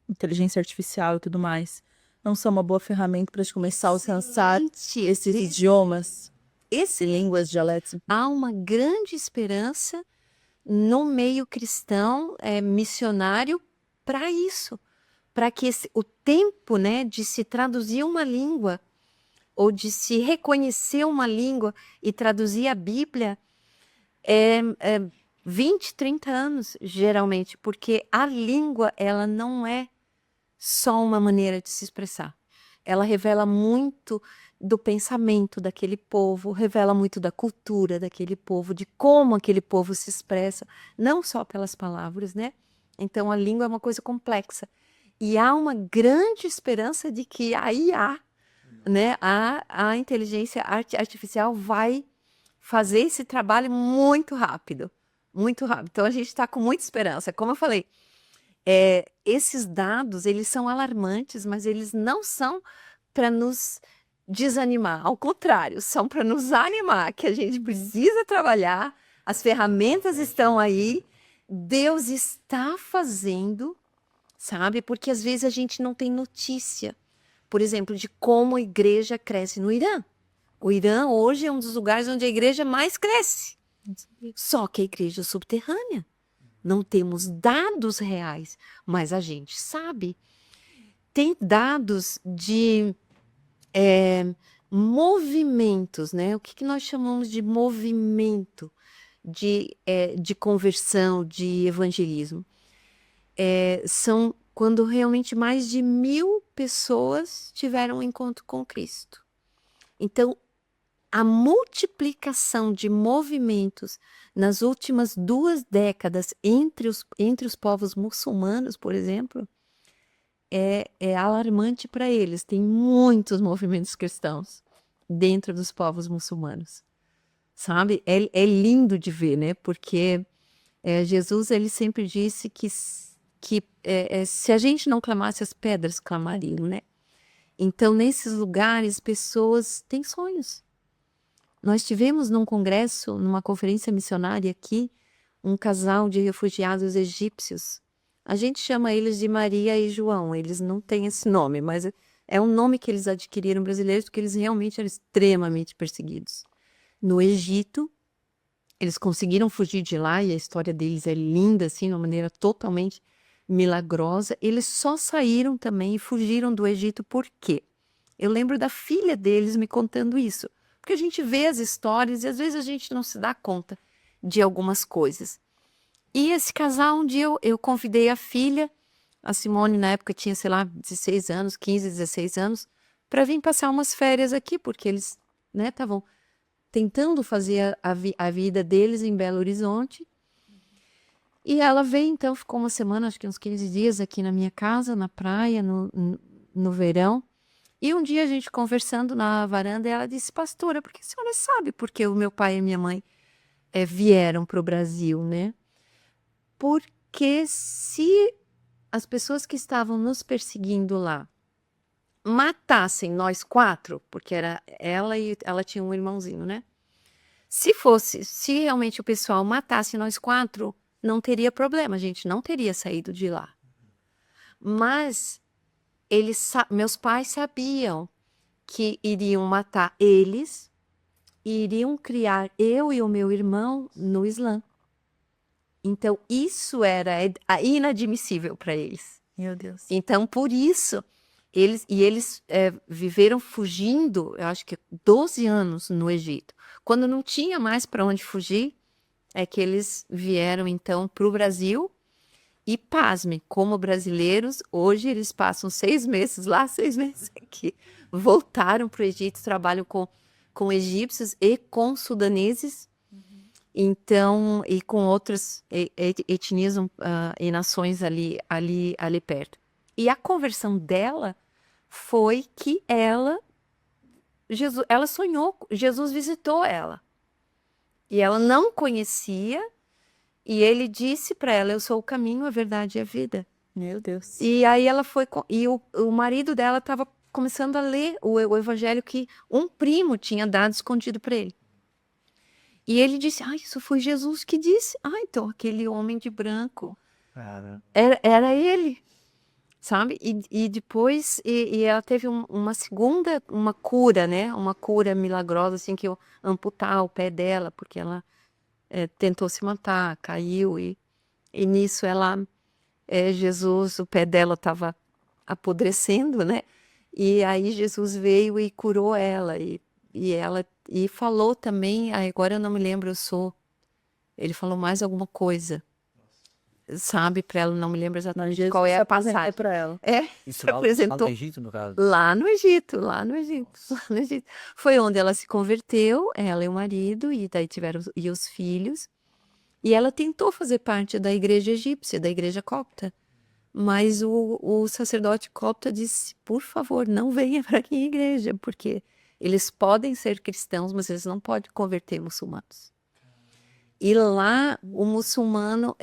inteligência artificial e tudo mais, não são uma boa ferramenta para a gente começar a alcançar esses idiomas, línguas, dialetos? Há uma grande esperança no meio cristão, missionário, para isso. Para que o tempo, né, de se traduzir uma língua, ou de se reconhecer uma língua e traduzir a Bíblia, 20, 30 anos, geralmente, porque a língua, ela não é só uma maneira de se expressar. Ela revela muito do pensamento daquele povo, revela muito da cultura daquele povo, de como aquele povo se expressa, não só pelas palavras, né? Então, a língua é uma coisa complexa. E há uma grande esperança de que a IA, né, a inteligência artificial vai fazer esse trabalho muito rápido. Muito rápido. Então, a gente está com muita esperança. Como eu falei, esses dados, eles são alarmantes, mas eles não são para nos desanimar. Ao contrário, são para nos animar, que a gente precisa trabalhar, As ferramentas estão aí, Deus está fazendo, sabe? Porque às vezes a gente não tem notícia, por exemplo, de como a igreja cresce no Irã. O Irã hoje é um dos lugares onde a igreja mais cresce. Só que a igreja é subterrânea. Não temos dados reais, mas a gente sabe. Tem dados de movimentos, né? O que nós chamamos de movimento de conversão, de evangelismo. São quando realmente mais de 1.000 pessoas tiveram um encontro com Cristo. Então, a multiplicação de movimentos nas últimas 2 décadas entre os povos muçulmanos, por exemplo, é alarmante para eles. Tem muitos movimentos cristãos dentro dos povos muçulmanos, sabe? É lindo de ver, né? Porque Jesus ele sempre disse que se a gente não clamasse, as pedras clamariam, né? Então, nesses lugares, pessoas têm sonhos. Nós tivemos num congresso, numa conferência missionária aqui, um casal de refugiados egípcios. A gente chama eles de Maria e João, eles não têm esse nome, mas é um nome que eles adquiriram brasileiros porque eles realmente eram extremamente perseguidos. No Egito, eles conseguiram fugir de lá e a história deles é linda, assim, de uma maneira totalmente milagrosa. Eles só saíram também e fugiram do Egito por quê? Eu lembro da filha deles me contando isso. Porque a gente vê as histórias e às vezes a gente não se dá conta de algumas coisas. E esse casal, um dia eu convidei a filha, a Simone na época tinha, sei lá, 16 anos, 15, 16 anos, para vir passar umas férias aqui, porque eles estavam tentando fazer a vida deles em Belo Horizonte. E ela veio, então, ficou uma semana, acho que uns 15 dias aqui na minha casa, na praia, no verão. E um dia a gente conversando na varanda, ela disse, pastora, porque a senhora sabe porque o meu pai e minha mãe vieram para o Brasil, né? Porque se as pessoas que estavam nos perseguindo lá matassem nós 4, porque era ela e ela tinha um irmãozinho, né? Se realmente o pessoal matasse nós 4, não teria problema, a gente não teria saído de lá. Mas meus pais sabiam que iriam matar eles e iriam criar eu e o meu irmão no Islã. Então, isso era inadmissível para eles. Meu Deus. Então, por isso, eles viveram fugindo, eu acho que 12 anos no Egito. Quando não tinha mais para onde fugir, é que eles vieram, então, para o Brasil. E, pasme, como brasileiros, hoje eles passam 6 meses lá, 6 meses aqui. Voltaram para o Egito, trabalham com egípcios e com sudaneses. Então, e com outras etnias e nações ali perto. E a conversão dela foi que ela sonhou, Jesus visitou ela. E ela não conhecia, e ele disse para ela, eu sou o caminho, a verdade e a vida. Meu Deus. E aí ela foi, e o marido dela estava começando a ler o evangelho que um primo tinha dado escondido para ele. E ele disse, isso foi Jesus que disse. Então aquele homem de branco, era ele, sabe? E depois, e ela teve uma segunda, uma cura, né? Uma cura milagrosa, assim, que eu amputar o pé dela, porque ela tentou se matar, caiu, e nisso Jesus, o pé dela estava apodrecendo, né? E aí Jesus veio e curou ela, e ela falou também, agora eu não me lembro, ele falou mais alguma coisa, sabe, para ela, não me lembro exatamente qual é a passagem. Para ela. Isso lá no Egito, no caso? Lá no Egito. Foi onde ela se converteu, ela e o marido, e daí tiveram os filhos. E ela tentou fazer parte da igreja egípcia, da igreja copta. Mas o sacerdote copta disse, por favor, não venha para aqui em igreja, porque eles podem ser cristãos, mas eles não podem converter muçulmanos. E lá, o muçulmano,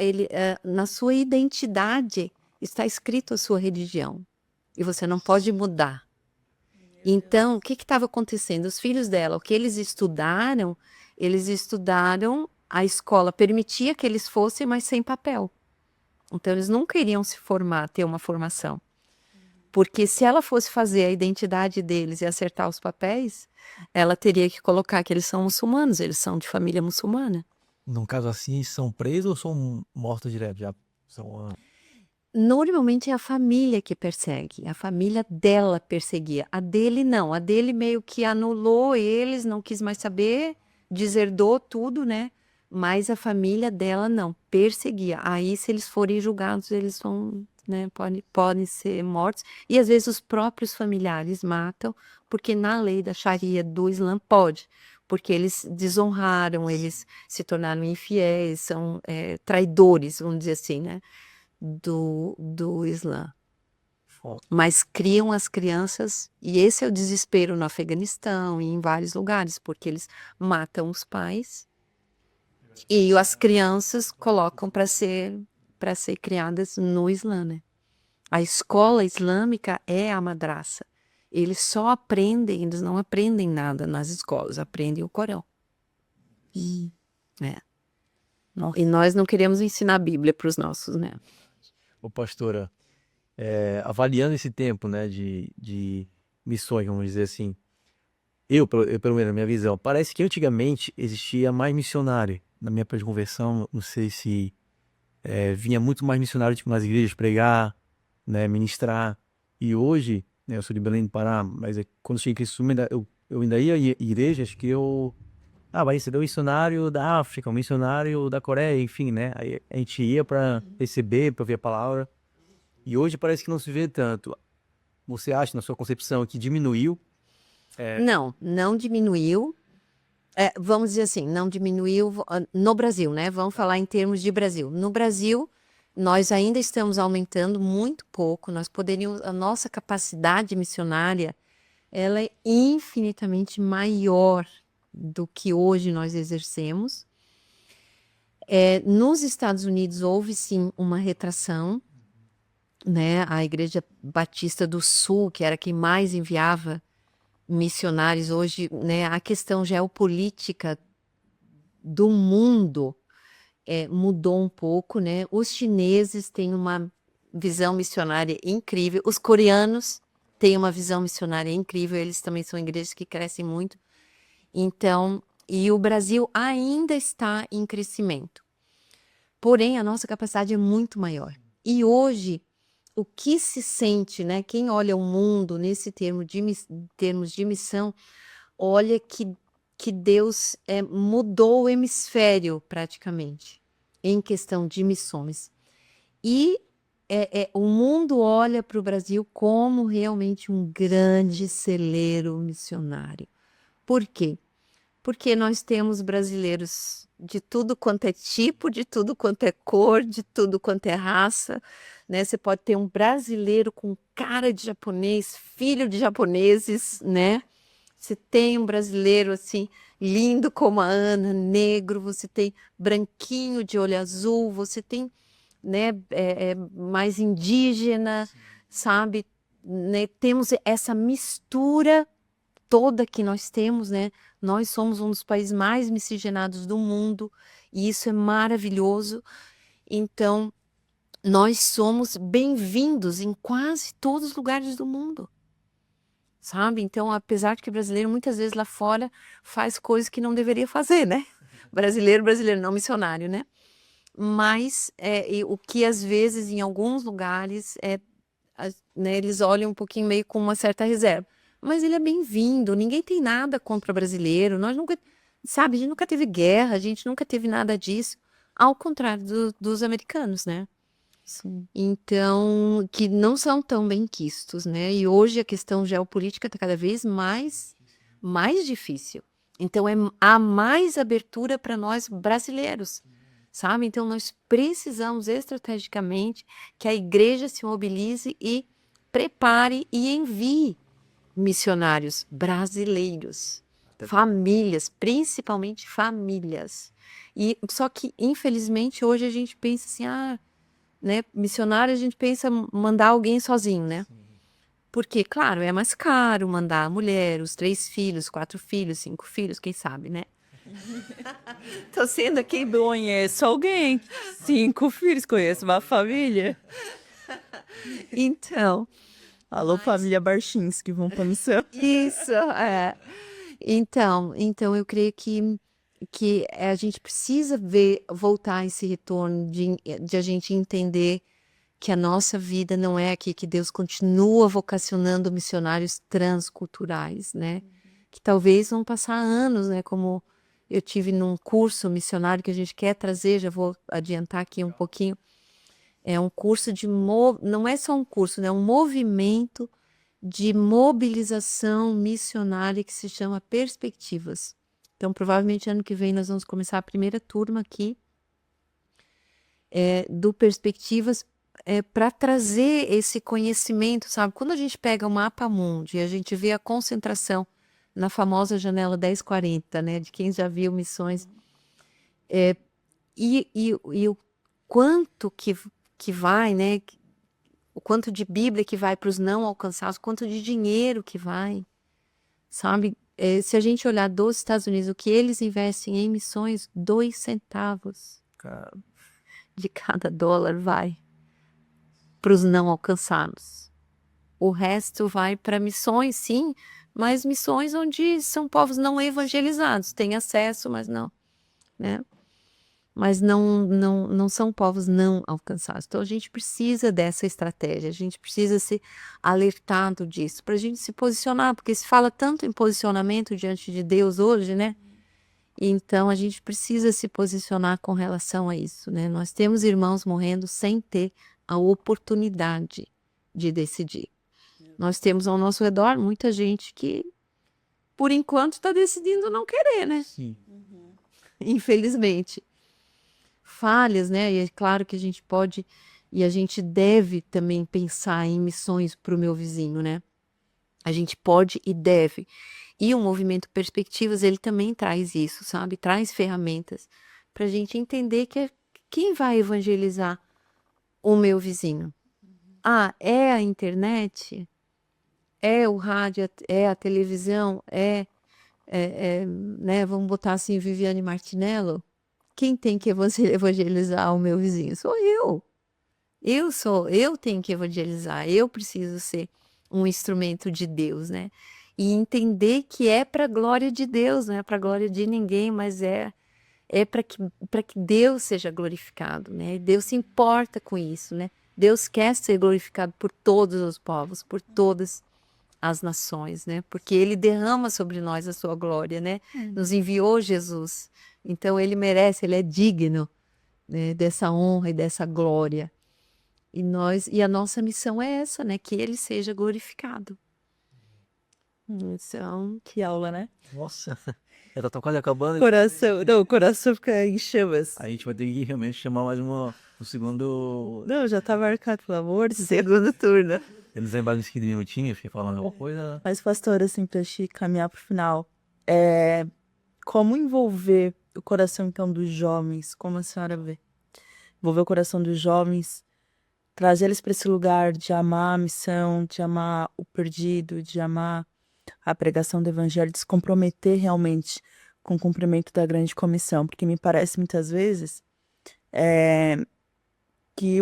na sua identidade, está escrito a sua religião. E você não pode mudar. Então, o que estava acontecendo? Os filhos dela, o que eles estudaram a escola permitia que eles fossem, mas sem papel. Então, eles nunca iriam se formar, ter uma formação. Porque se ela fosse fazer a identidade deles e acertar os papéis, ela teria que colocar que eles são muçulmanos, eles são de família muçulmana. Num caso assim, são presos ou são mortos direto? Já são. Normalmente é a família que persegue, a família dela perseguia, a dele não, a dele meio que anulou eles, não quis mais saber, deserdou tudo, né? Mas a família dela não, perseguia. Aí se eles forem julgados, eles vão, né, podem ser mortos. E às vezes os próprios familiares matam, porque na lei da Sharia do Islã pode, porque eles desonraram, eles se tornaram infiéis, são traidores, vamos dizer assim, né? Do Islã. Mas criam as crianças, e esse é o desespero no Afeganistão e em vários lugares, porque eles matam os pais e as crianças colocam para ser criadas no Islã, né? A escola islâmica é a madraça. Eles só aprendem, eles não aprendem nada nas escolas, aprendem o Corão. É. E nós não queremos ensinar a Bíblia para os nossos, né? Ô, pastora, avaliando esse tempo, né, de missões, vamos dizer assim, pelo menos na minha visão, parece que antigamente existia mais missionário. Na minha conversão, não sei se vinha muito mais missionário tipo, nas igrejas pregar, né, ministrar. E hoje, né, eu sou de Belém do Pará, mas quando cheguei em Cristo, eu ainda ia em igrejas que eu... vai receber um missionário da África, um missionário da Coreia, enfim, né? Aí a gente ia para receber, para ouvir a palavra. E hoje parece que não se vê tanto. Você acha, na sua concepção, que diminuiu? Não diminuiu. Vamos dizer assim, não diminuiu no Brasil, né? Vamos falar em termos de Brasil. No Brasil, nós ainda estamos aumentando muito pouco. A nossa capacidade missionária, ela é infinitamente maior do que hoje nós exercemos. Nos Estados Unidos houve sim uma retração, né? A Igreja Batista do Sul, que era quem mais enviava missionários hoje, né? A questão geopolítica do mundo mudou um pouco, né? Os chineses têm uma visão missionária incrível, os coreanos têm uma visão missionária incrível, eles também são igrejas que crescem muito. Então, e o Brasil ainda está em crescimento. Porém, a nossa capacidade é muito maior. E hoje, o que se sente, né? Quem olha o mundo nesse termos de missão, olha que Deus mudou o hemisfério praticamente em questão de missões. E o mundo olha para o Brasil como realmente um grande celeiro missionário. Por quê? Porque nós temos brasileiros de tudo quanto é tipo, de tudo quanto é cor, de tudo quanto é raça, né? Você pode ter um brasileiro com cara de japonês, filho de japoneses, né? Você tem um brasileiro assim, lindo como a Ana, negro, você tem branquinho de olho azul, você tem, né, mais indígena, sabe? Né? Temos essa mistura toda que nós temos, né? Nós somos um dos países mais miscigenados do mundo e isso é maravilhoso. Então, nós somos bem-vindos em quase todos os lugares do mundo, sabe? Então, apesar de que brasileiro muitas vezes lá fora faz coisas que não deveria fazer, né? Brasileiro, não missionário, né? Mas o que às vezes em alguns lugares né, eles olham um pouquinho meio com uma certa reserva. Mas ele é bem-vindo, ninguém tem nada contra brasileiro, nós nunca, sabe, a gente nunca teve guerra, a gente nunca teve nada disso, ao contrário dos americanos, né? Sim. Então, que não são tão bem-quistos, né? E hoje a questão geopolítica está cada vez mais difícil. Então, há mais abertura para nós brasileiros, sabe? Então, nós precisamos estrategicamente que a igreja se mobilize e prepare e envie missionários brasileiros, famílias, principalmente famílias. E só que, infelizmente, hoje a gente pensa assim, né, missionário a gente pensa mandar alguém sozinho, né? Porque, claro, é mais caro mandar a mulher, os 3 filhos, 4 filhos, 5 filhos, quem sabe, né? Tô sendo aqui. Conheço alguém. 5 filhos, conheço uma família. Então, Alô, família Barchinski, vão pra missão. isso, é. Então eu creio que a gente precisa voltar esse retorno de a gente entender que a nossa vida não é aqui, que Deus continua vocacionando missionários transculturais, né? Que talvez vão passar anos, né? Como eu tive num curso missionário que a gente quer trazer, já vou adiantar aqui um pouquinho. É um curso não é só um curso, né? É um movimento de mobilização missionária que se chama Perspectivas. Então, provavelmente ano que vem nós vamos começar a primeira turma aqui do Perspectivas para trazer esse conhecimento, sabe? Quando a gente pega o mapa mundi e a gente vê a concentração na famosa janela 1040, né? De quem já viu missões, e o quanto que vai, né? O quanto de Bíblia que vai para os não alcançados, o quanto de dinheiro que vai, sabe? Se a gente olhar dos Estados Unidos, o que eles investem em missões, 2 centavos Cara, de cada dólar vai para os não alcançados. O resto vai para missões, sim, mas missões onde são povos não evangelizados, têm acesso, mas não, né? Mas não são povos não alcançados. Então a gente precisa dessa estratégia, a gente precisa ser alertado disso, para a gente se posicionar, porque se fala tanto em posicionamento diante de Deus hoje, né? Então a gente precisa se posicionar com relação a isso, né? Nós temos irmãos morrendo sem ter a oportunidade de decidir. Nós temos ao nosso redor muita gente que, por enquanto, está decidindo não querer, né? sim. Infelizmente. Falhas, né? E é claro que a gente pode e a gente deve também pensar em missões para o meu vizinho, né? A gente pode e deve. E o movimento Perspectivas, ele também traz isso, sabe? Traz ferramentas para a gente entender que quem vai evangelizar o meu vizinho? Ah, é a internet? É o rádio? É a televisão? Né? Vamos botar assim, Viviane Martinello? Quem tem que evangelizar o meu vizinho? Sou eu. Eu tenho que evangelizar. Eu preciso ser um instrumento de Deus, né? E entender que é para a glória de Deus, não é para a glória de ninguém, mas é para que Deus seja glorificado, né? Deus se importa com isso, né? Deus quer ser glorificado por todos os povos, por todas as nações, né? Porque Ele derrama sobre nós a sua glória, né? Nos enviou Jesus. Então Ele merece, Ele é digno, né, dessa honra e dessa glória. E a nossa missão é essa, né? Que Ele seja glorificado. Então, Que aula, né? Nossa, ela tá quase acabando. O coração fica em chamas. A gente vai ter que realmente chamar mais um segundo. Não, já tá marcado, pelo amor de Deus. segundo turno. Eles lembraram uns 15 minutinhos, fiquei falando alguma coisa. Mas, pastor, assim, pra gente caminhar pro final, como envolver o coração, então, dos jovens? Como a senhora vê? Envolver o coração dos jovens, trazer eles para esse lugar de amar a missão, de amar o perdido, de amar a pregação do evangelho, de se comprometer realmente com o cumprimento da grande comissão. Porque me parece, muitas vezes, que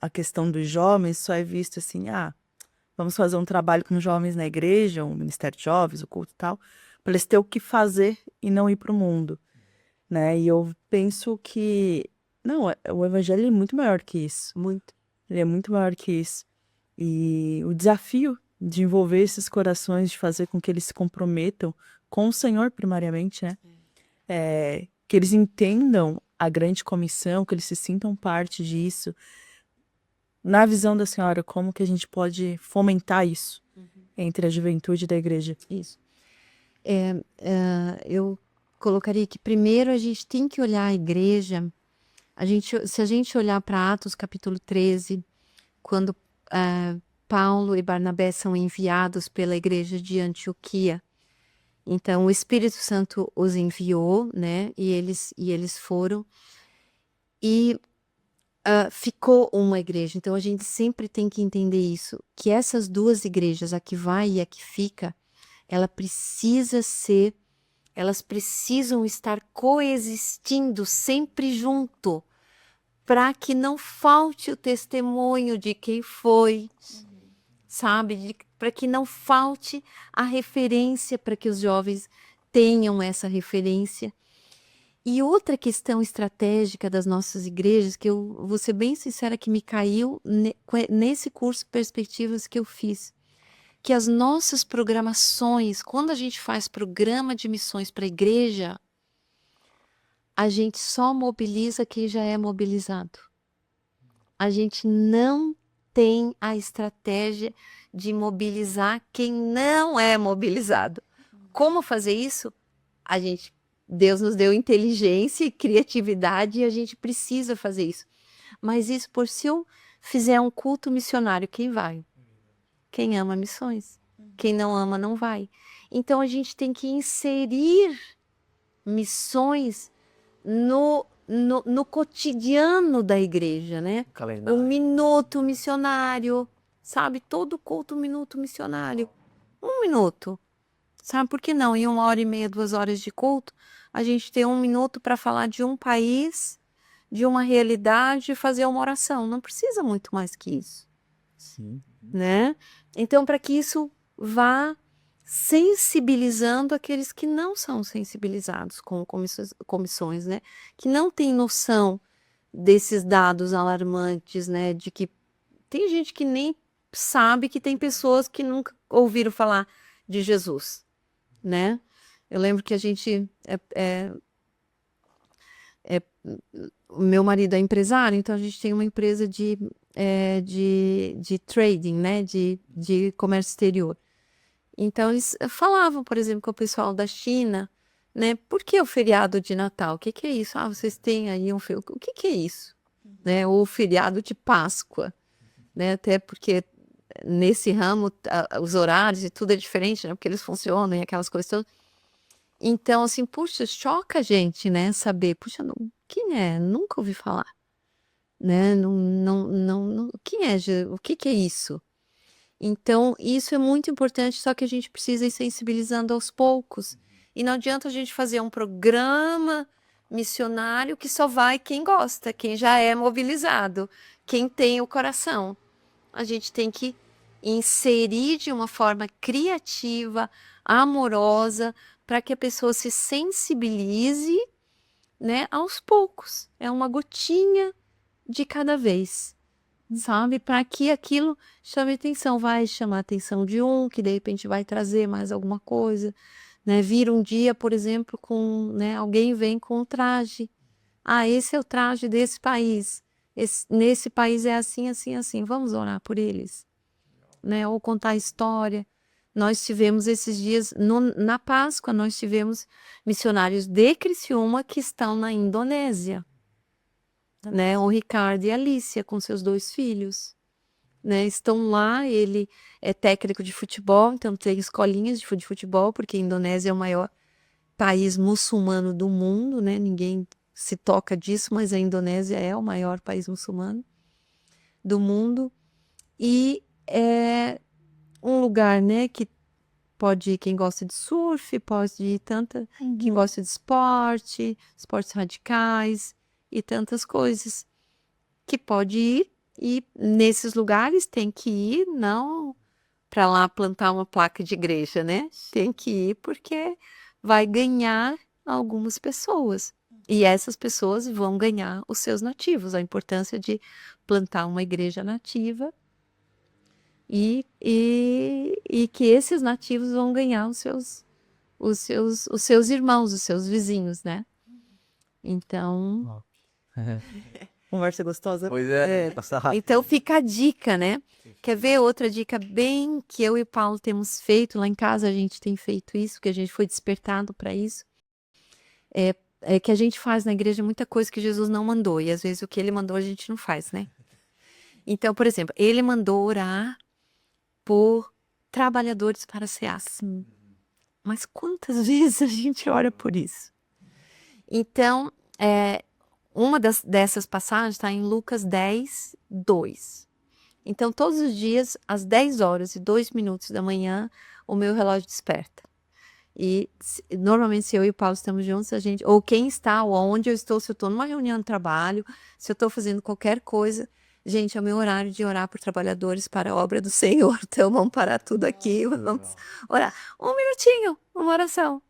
a questão dos jovens só é visto assim, vamos fazer um trabalho com jovens na igreja, um ministério de jovens, o culto e tal, para eles terem o que fazer e não ir para o mundo, né? E eu penso que, não, o evangelho é muito maior que isso. Muito. Ele é muito maior que isso. E o desafio de envolver esses corações, de fazer com que eles se comprometam com o Senhor, primariamente, né? Que eles entendam a grande comissão, que eles se sintam parte disso. Na visão da senhora, como que a gente pode fomentar isso entre a juventude da igreja? Isso. Eu colocaria que primeiro a gente tem que olhar a igreja. Se a gente olhar para Atos capítulo 13, quando Paulo e Barnabé são enviados pela igreja de Antioquia, então o Espírito Santo os enviou, né? E eles foram e ficou uma igreja. Então a gente sempre tem que entender isso, que essas duas igrejas, a que vai e a que fica, ela precisa ser elas precisam estar coexistindo sempre junto, para que não falte o testemunho de quem foi, sabe? Para que não falte a referência, para que os jovens tenham essa referência. E outra questão estratégica das nossas igrejas, que eu vou ser bem sincera, que me caiu nesse curso Perspectivas que eu fiz, que as nossas programações, quando a gente faz programa de missões para a igreja, a gente só mobiliza quem já é mobilizado. A gente não tem a estratégia de mobilizar quem não é mobilizado. Como fazer isso? Deus nos deu inteligência e criatividade e a gente precisa fazer isso. Mas isso, se eu fizer um culto missionário, quem vai? Quem ama missões. Quem não ama, não vai. Então, a gente tem que inserir missões no cotidiano da igreja, né? Calendário. Um minuto missionário, sabe? Todo culto, um minuto missionário. 1 minuto. Sabe por que não? Em 1h30, 2 horas de culto, a gente tem 1 minuto para falar de um país, de uma realidade e fazer uma oração. Não precisa muito mais que isso, Sim. né? Então, para que isso vá sensibilizando aqueles que não são sensibilizados com comissões, né? Que não têm noção desses dados alarmantes, né? De que tem gente que nem sabe que tem pessoas que nunca ouviram falar de Jesus, né? Eu lembro que a gente o meu marido é empresário, então a gente tem uma empresa de trading, né? De comércio exterior. Então eles falavam, por exemplo, com o pessoal da China, né? Por que o feriado de Natal? O que é isso? Ah, vocês têm aí o que é isso? Né? Ou o feriado de Páscoa, né? Até porque nesse ramo os horários e tudo é diferente, né? Porque eles funcionam e aquelas coisas todas. Então, assim, puxa, choca a gente, né? Saber, puxa, quem é? Nunca ouvi falar, né? Quem é? O que é isso? Então, isso é muito importante, só que a gente precisa ir sensibilizando aos poucos. E não adianta a gente fazer um programa missionário que só vai quem gosta, quem já é mobilizado, quem tem o coração. A gente tem que inserir de uma forma criativa, amorosa, para que a pessoa se sensibilize, né, aos poucos. É uma gotinha de cada vez, sabe? Para que aquilo chame atenção. Vai chamar a atenção de um, que de repente vai trazer mais alguma coisa, né? Vira um dia, por exemplo, né, alguém vem com um traje. Ah, esse é o traje desse país. Nesse país é assim, assim, assim. Vamos orar por eles, né? Ou contar a história. Nós tivemos esses dias, na Páscoa, nós tivemos missionários de Criciúma que estão na Indonésia, né? O Ricardo e a Alicia, com seus 2 filhos, né? Estão lá, ele é técnico de futebol, então tem escolinhas de futebol, porque a Indonésia é o maior país muçulmano do mundo, né? Ninguém se toca disso, mas a Indonésia é o maior país muçulmano do mundo. E é um lugar, né, que pode ir quem gosta de surf, pode ir quem gosta de esportes radicais e tantas coisas que pode ir. E nesses lugares tem que ir, não para lá plantar uma placa de igreja, né? Tem que ir porque vai ganhar algumas pessoas. E essas pessoas vão ganhar os seus nativos. A importância de plantar uma igreja nativa e que esses nativos vão ganhar os seus irmãos, os seus vizinhos, né? Então, Conversa gostosa. Pois é, passa rápido. então fica a dica, né? Quer ver outra dica bem que eu e o Paulo temos feito? Lá em casa a gente tem feito isso, que a gente foi despertado para isso. É que a gente faz na igreja muita coisa que Jesus não mandou. E às vezes o que ele mandou a gente não faz, né? Então, por exemplo, ele mandou orar por trabalhadores para a SEAS. Mas quantas vezes a gente ora por isso? Então, uma dessas passagens está em Lucas 10, 2. Então, todos os dias, às 10h02 da manhã, o meu relógio desperta. E normalmente se eu e o Paulo estamos juntos, a gente, ou quem está, ou onde eu estou, se eu estou numa reunião de trabalho, se eu estou fazendo qualquer coisa, gente, é o meu horário de orar por trabalhadores para a obra do Senhor. Então vamos parar tudo aqui, vamos orar. Um minutinho, uma oração,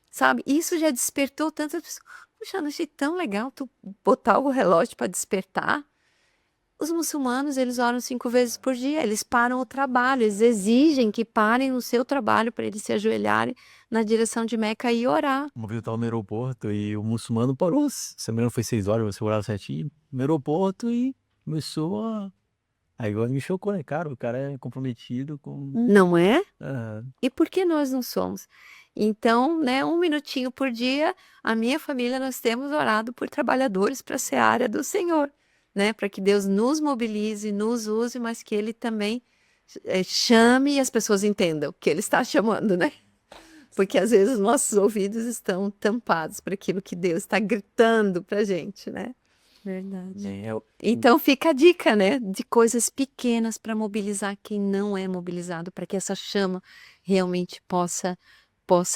sabe? Isso já despertou tantas pessoas. Puxa, eu achei tão legal tu botar o relógio para despertar. Os muçulmanos, eles oram 5 vezes por dia, eles param o trabalho, eles exigem que parem o seu trabalho para eles se ajoelharem na direção de Meca e orar. Uma vez eu tava no aeroporto e o muçulmano parou, se não me engano foi 6 horas, você orava certinho, no aeroporto e começou a... Aí agora me chocou, né, cara? O cara é comprometido com... Não é? Ah, E por que nós não somos? Então, né, 1 minutinho por dia, a minha família, nós temos orado por trabalhadores para a seara do Senhor, né? Para que Deus nos mobilize, nos use, mas que Ele também chame e as pessoas entendam que Ele está chamando, né? Porque às vezes os nossos ouvidos estão tampados para aquilo que Deus está gritando para a gente, né? Verdade. Então fica a dica, né? De coisas pequenas para mobilizar quem não é mobilizado, para que essa chama realmente possa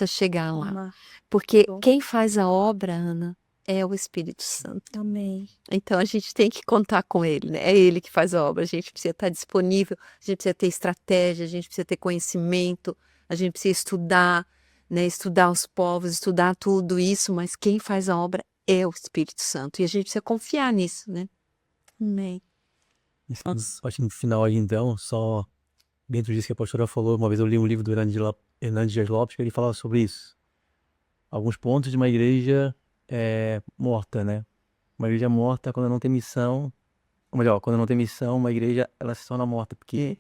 chegar lá. Porque quem faz a obra, Ana, é o Espírito Santo. Amém. Então a gente tem que contar com ele, né? É ele que faz a obra. A gente precisa estar disponível, a gente precisa ter estratégia, a gente precisa ter conhecimento, a gente precisa estudar, né? Estudar os povos, estudar tudo isso, mas quem faz a obra é o Espírito Santo. E a gente precisa confiar nisso, né? Amém. acho que no final aí então, só dentro disso que a pastora falou, uma vez eu li um livro do Hernandes Dias Lopes que ele falava sobre isso. Alguns pontos de uma igreja morta, né? Uma igreja morta quando não tem missão, ou melhor, quando não tem missão, uma igreja ela se torna morta, porque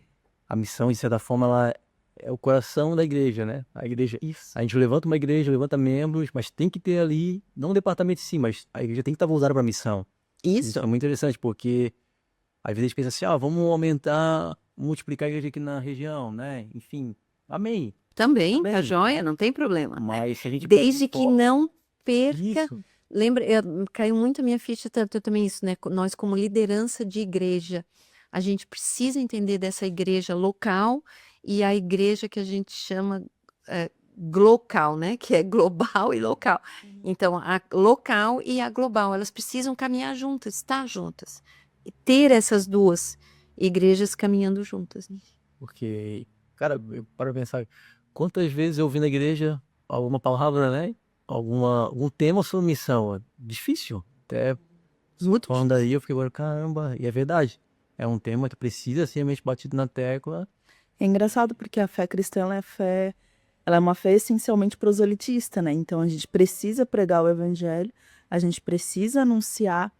a missão, de certa forma, ela é o coração da igreja, né? A igreja, a gente levanta uma igreja, levanta membros, mas tem que ter ali, não um departamento em si, mas a igreja tem que estar voltada para a missão. Isso é muito interessante, porque às vezes a gente pensa assim, vamos aumentar, multiplicar a igreja aqui na região, né? Enfim, amém. Também, tá joia, não tem problema. Mas se a gente... Desde que não perca. Isso. Lembra, caiu muito a minha ficha também isso, né? Nós, como liderança de igreja, a gente precisa entender dessa igreja local e a igreja que a gente chama glocal, né? Que é global e local. Então, a local e a global, elas precisam caminhar juntas, estar juntas. E ter essas duas igrejas caminhando juntas. Né? Porque, cara, eu paro pra pensar, quantas vezes eu ouvi na igreja alguma palavra, né? Algum tema sobre missão. Difícil. Até Muito falando aí, eu fiquei agora, caramba, e é verdade. É um tema que precisa ser realmente batido na tecla. É engraçado porque a fé cristã ela é uma fé essencialmente proselitista, né? Então a gente precisa pregar o evangelho, a gente precisa anunciar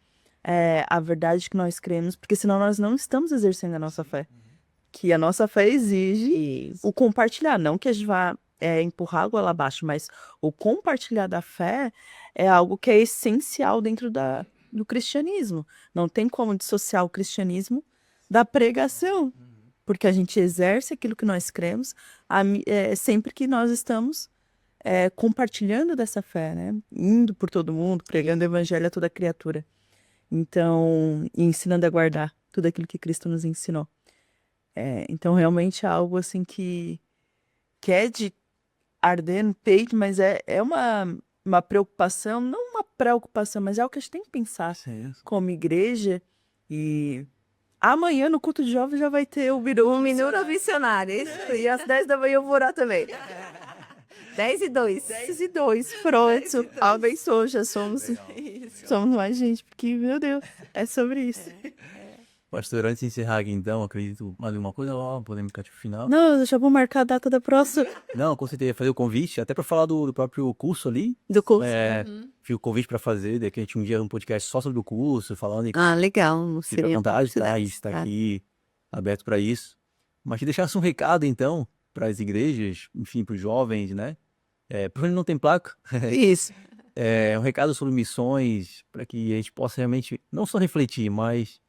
a verdade que nós cremos, porque senão nós não estamos exercendo a nossa fé. Que a nossa fé exige o compartilhar, não que a gente vá empurrar a goela abaixo, mas o compartilhar da fé é algo que é essencial dentro do cristianismo. Não tem como dissociar o cristianismo da pregação, porque a gente exerce aquilo que nós cremos sempre que nós estamos compartilhando dessa fé, né? Indo por todo mundo, pregando o evangelho a toda criatura. Então, e ensinando a guardar tudo aquilo que Cristo nos ensinou. Então, realmente é algo assim que é de arder no peito, mas é uma preocupação, não uma preocupação, mas é algo que a gente tem que pensar como igreja. E amanhã no culto de jovens já vai ter o Minuto Missionário. Isso. E às 10 da manhã eu vou orar também. 10:02. 10:02, pronto. Abençoa, já somos mais gente, porque, meu Deus, é sobre isso. Pastor, antes de encerrar aqui então, acredito mais alguma coisa, podemos ficar tipo final. Não, eu já vou marcar a data da próxima. Não, com certeza, fazer o convite, até para falar do próprio curso ali. Do curso. Fiz o convite para fazer, de que a gente um dia um podcast só sobre o curso, falando e legal. Não fica à seria vontade, tá? A gente está aqui aberto para isso. Mas que deixasse um recado então para as igrejas, enfim, para os jovens, né? Para onde não tem placa. Isso. Um recado sobre missões, para que a gente possa realmente não só refletir, mas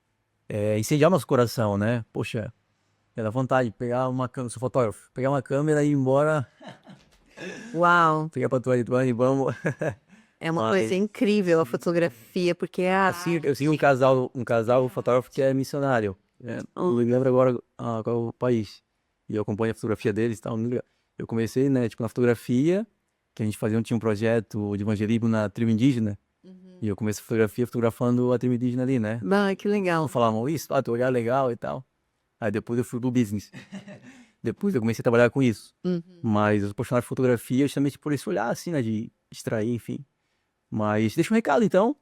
incendiar nosso coração, né? Poxa, dá vontade de pegar uma câmera, sou fotógrafo, pegar uma câmera e ir embora. Uau! Pegar pra tua e vamos. É uma coisa incrível a fotografia, porque Eu sigo um casal fotógrafo que é missionário. Não me lembro agora qual é o país. E eu acompanho a fotografia deles e tal. Eu comecei, né, tipo, na fotografia, que a gente tinha um projeto de evangelismo na tribo indígena, e eu comecei fotografia fotografando a tribo indígena ali, né? Ah, que Não legal. falavam isso, teu olhar é legal e tal. Aí depois eu fui pro business. Depois eu comecei a trabalhar com isso. Mas eu sou apaixonado por fotografia justamente por esse olhar, assim, né? De extrair, enfim. Mas deixa um recado, então,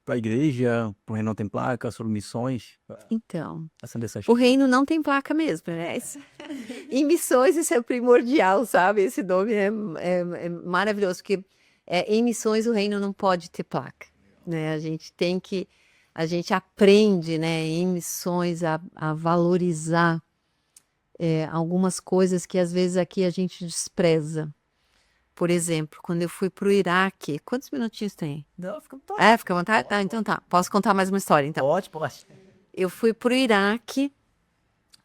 pra igreja, pro Reino Não Tem Placa, sobre missões. Então, Acender essa o reino não tem placa mesmo, né? Em missões isso é primordial, sabe? Esse nome é maravilhoso, porque em missões o reino não pode ter placa, né? A gente aprende, né, em missões a valorizar algumas coisas que às vezes aqui a gente despreza. Por exemplo, quando eu fui para o Iraque, quantos minutinhos tem? Não, fica à vontade. Fica à vontade? Tá, então tá. Posso contar mais uma história, então? Pode. Eu fui para o Iraque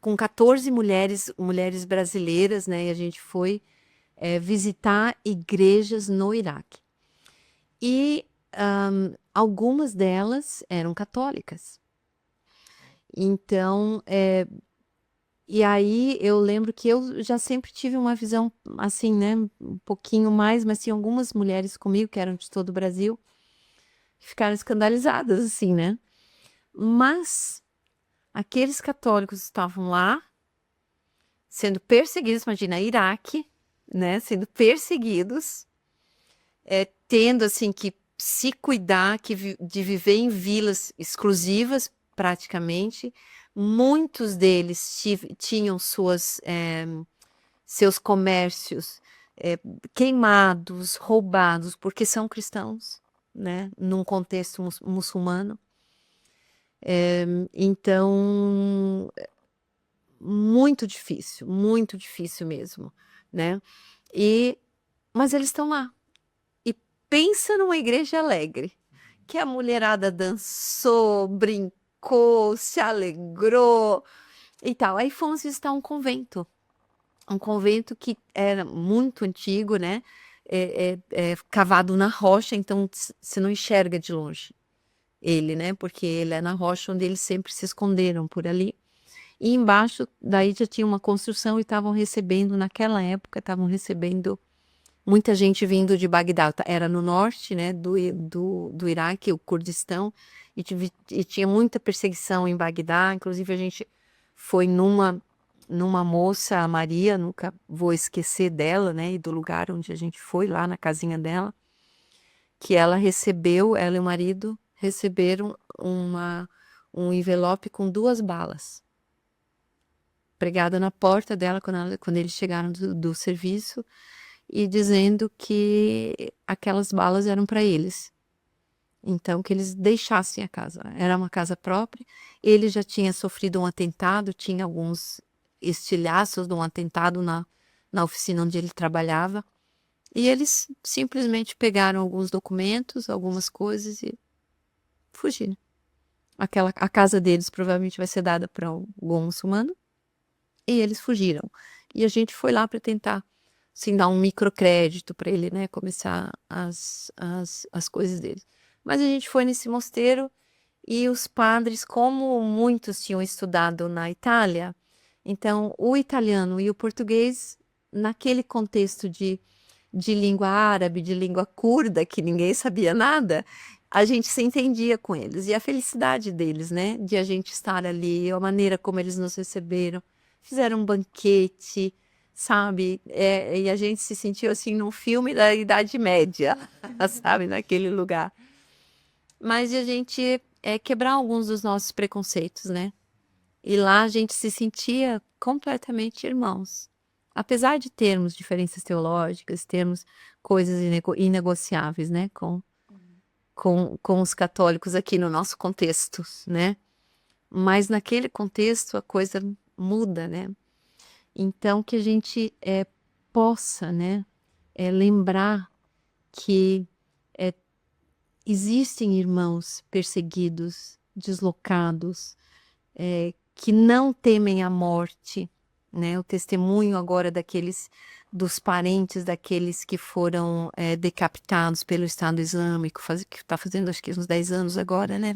com 14 mulheres brasileiras, né? E a gente foi visitar igrejas no Iraque. E algumas delas eram católicas. Então, e aí eu lembro que eu já sempre tive uma visão assim, né? Um pouquinho mais, mas tinha algumas mulheres comigo que eram de todo o Brasil que ficaram escandalizadas, assim, né? Mas aqueles católicos estavam lá sendo perseguidos, imagina, Iraque, né? Sendo perseguidos, tendo assim que se cuidar, de viver em vilas exclusivas, praticamente. Muitos deles tinham seus comércios queimados, roubados, porque são cristãos, né? Num contexto muçulmano. Então, muito difícil mesmo, né? Mas eles estão lá. E pensa numa igreja alegre, que a mulherada dançou, brincou, se alegrou e tal. Aí fomos visitar um convento que era muito antigo, né? Cavado na rocha, então você não enxerga de longe ele, né? Porque ele é na rocha onde eles sempre se esconderam por ali. E embaixo, daí já tinha uma construção e naquela época, estavam recebendo muita gente vindo de Bagdá. Era no norte, né, do Iraque, o Kurdistão, e tinha muita perseguição em Bagdá. Inclusive, a gente foi numa moça, a Maria, nunca vou esquecer dela, né, e do lugar onde a gente foi, lá na casinha dela, que ela e o marido receberam um envelope com 2 balas pregada na porta dela quando eles chegaram do serviço, e dizendo que aquelas balas eram para eles. Então, que eles deixassem a casa. Era uma casa própria. Ele já tinha sofrido um atentado, tinha alguns estilhaços de um atentado na oficina onde ele trabalhava. E eles simplesmente pegaram alguns documentos, algumas coisas e fugiram. A casa deles provavelmente vai ser dada para algum muçulmano. E eles fugiram. E a gente foi lá para tentar, assim, dar um microcrédito para ele, né, começar as coisas dele. Mas a gente foi nesse mosteiro e os padres, como muitos tinham estudado na Itália, então o italiano e o português, naquele contexto de língua árabe, de língua curda, que ninguém sabia nada, a gente se entendia com eles. E a felicidade deles, né, de a gente estar ali, a maneira como eles nos receberam, fizeram um banquete, sabe? E a gente se sentiu assim num filme da Idade Média, sabe? Naquele lugar. Mas de a gente quebrar alguns dos nossos preconceitos, né? E lá a gente se sentia completamente irmãos. Apesar de termos diferenças teológicas, termos coisas inegociáveis, né? Com os católicos aqui no nosso contexto, né? Mas naquele contexto a coisa muda, né? Então, que a gente possa, né, lembrar que existem irmãos perseguidos, deslocados, que não temem a morte, né? O testemunho agora dos parentes daqueles que foram decapitados pelo Estado Islâmico, que está fazendo acho que uns 10 anos agora, né?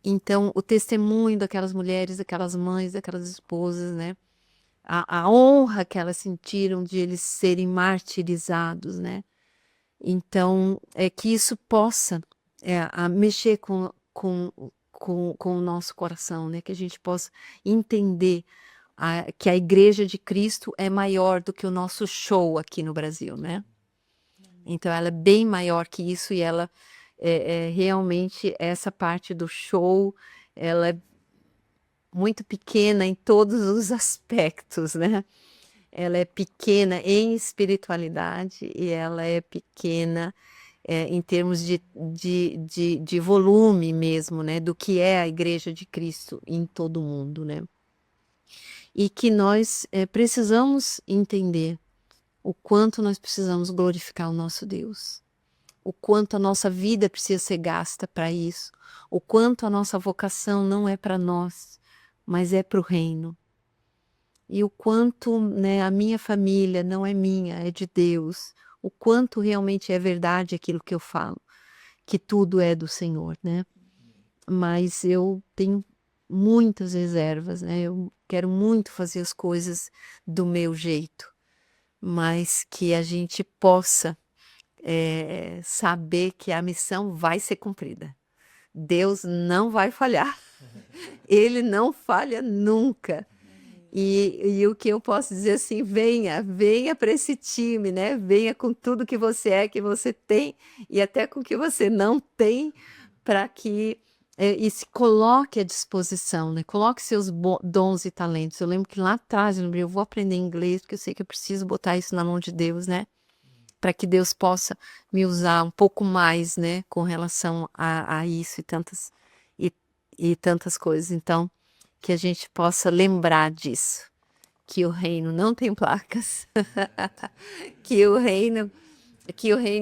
Então, o testemunho daquelas mulheres, daquelas mães, daquelas esposas, né? a honra que elas sentiram de eles serem martirizados, né? Então, é que isso possa mexer com o nosso coração, né? Que a gente possa entender que a Igreja de Cristo é maior do que o nosso show aqui no Brasil, né? Então, ela é bem maior que isso e ela realmente, essa parte do show, ela é muito pequena em todos os aspectos, né? Ela é pequena em espiritualidade e ela é pequena em termos de volume mesmo, né? Do que é a Igreja de Cristo em todo o mundo, né? E que nós precisamos entender o quanto nós precisamos glorificar o nosso Deus, o quanto a nossa vida precisa ser gasta para isso, o quanto a nossa vocação não é para nós, mas é para o reino. E o quanto, né, a minha família não é minha, é de Deus. O quanto realmente é verdade aquilo que eu falo, que tudo é do Senhor, né? Mas eu tenho muitas reservas, né? Eu quero muito fazer as coisas do meu jeito, mas que a gente possa saber que a missão vai ser cumprida. Deus não vai falhar. Ele não falha nunca. E o que eu posso dizer assim, venha para esse time, né? Venha com tudo que você é, que você tem, e até com o que você não tem, para que e se coloque à disposição, né? Coloque seus dons e talentos. Eu lembro que lá atrás, eu vou aprender inglês, porque eu sei que eu preciso botar isso na mão de Deus, né? Para que Deus possa me usar um pouco mais, né? Com relação a isso e tantas coisas. Então, que a gente possa lembrar disso, que o reino não tem placas, que o reino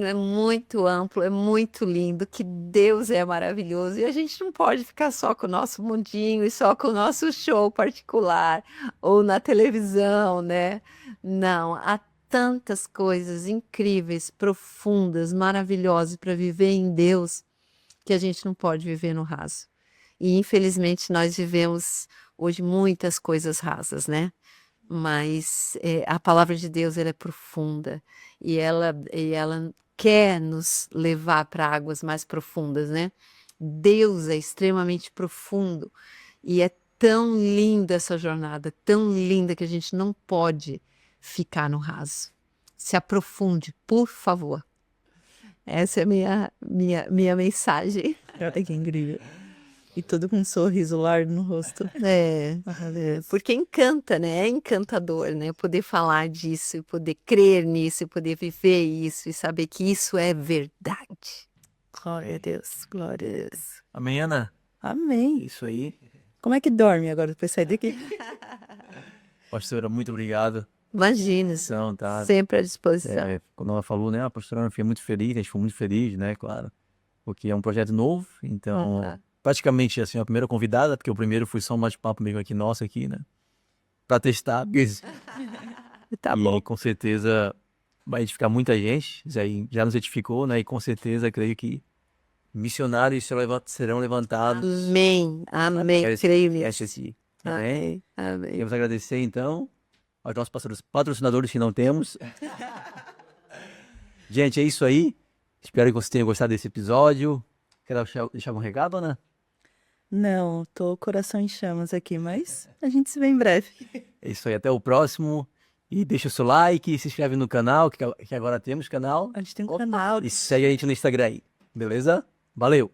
é muito amplo, é muito lindo, que Deus é maravilhoso e a gente não pode ficar só com o nosso mundinho e só com o nosso show particular ou na televisão, né? Não, há tantas coisas incríveis, profundas, maravilhosas para viver em Deus que a gente não pode viver no raso. E infelizmente nós vivemos hoje muitas coisas rasas, né? Mas a palavra de Deus ela é profunda e ela quer nos levar para águas mais profundas, né? Deus é extremamente profundo e é tão linda essa jornada, tão linda que a gente não pode ficar no raso. Se aprofunde, por favor. Essa é a minha mensagem. Olha que incrível. E tudo com um sorriso largo no rosto. Porque encanta, né? É encantador, né? Poder falar disso, poder crer nisso, poder viver isso e saber que isso é verdade. Glória a Deus, glória a Deus. Amém, Ana? Amém. Isso aí. Como é que dorme agora depois de sair daqui? Pastora, muito obrigado. Imagina, Então, tá. sempre à disposição. Quando ela falou, né? A pastora Ana fica muito feliz, a gente ficou muito feliz, né? Claro. Porque é um projeto novo, então... Praticamente, assim, a primeira convidada, porque o primeiro foi só um bate-papo meio aqui, nosso aqui, né? Pra testar. Tá E bom. com certeza vai edificar muita gente, já nos edificou, né? E com certeza creio que missionários serão levantados. Amém, amém, creio nisso. Amém. Amém. Queremos agradecer, então, aos nossos patrocinadores que não temos. Gente, é isso aí. Espero que você tenha gostado desse episódio. Quer deixar algum recado, Ana? Não, tô coração em chamas aqui, mas a gente se vê em breve. É isso aí, até o próximo. E deixa o seu like, se inscreve no canal, que agora temos canal. A gente tem um canal. E segue a gente no Instagram aí, beleza? Valeu!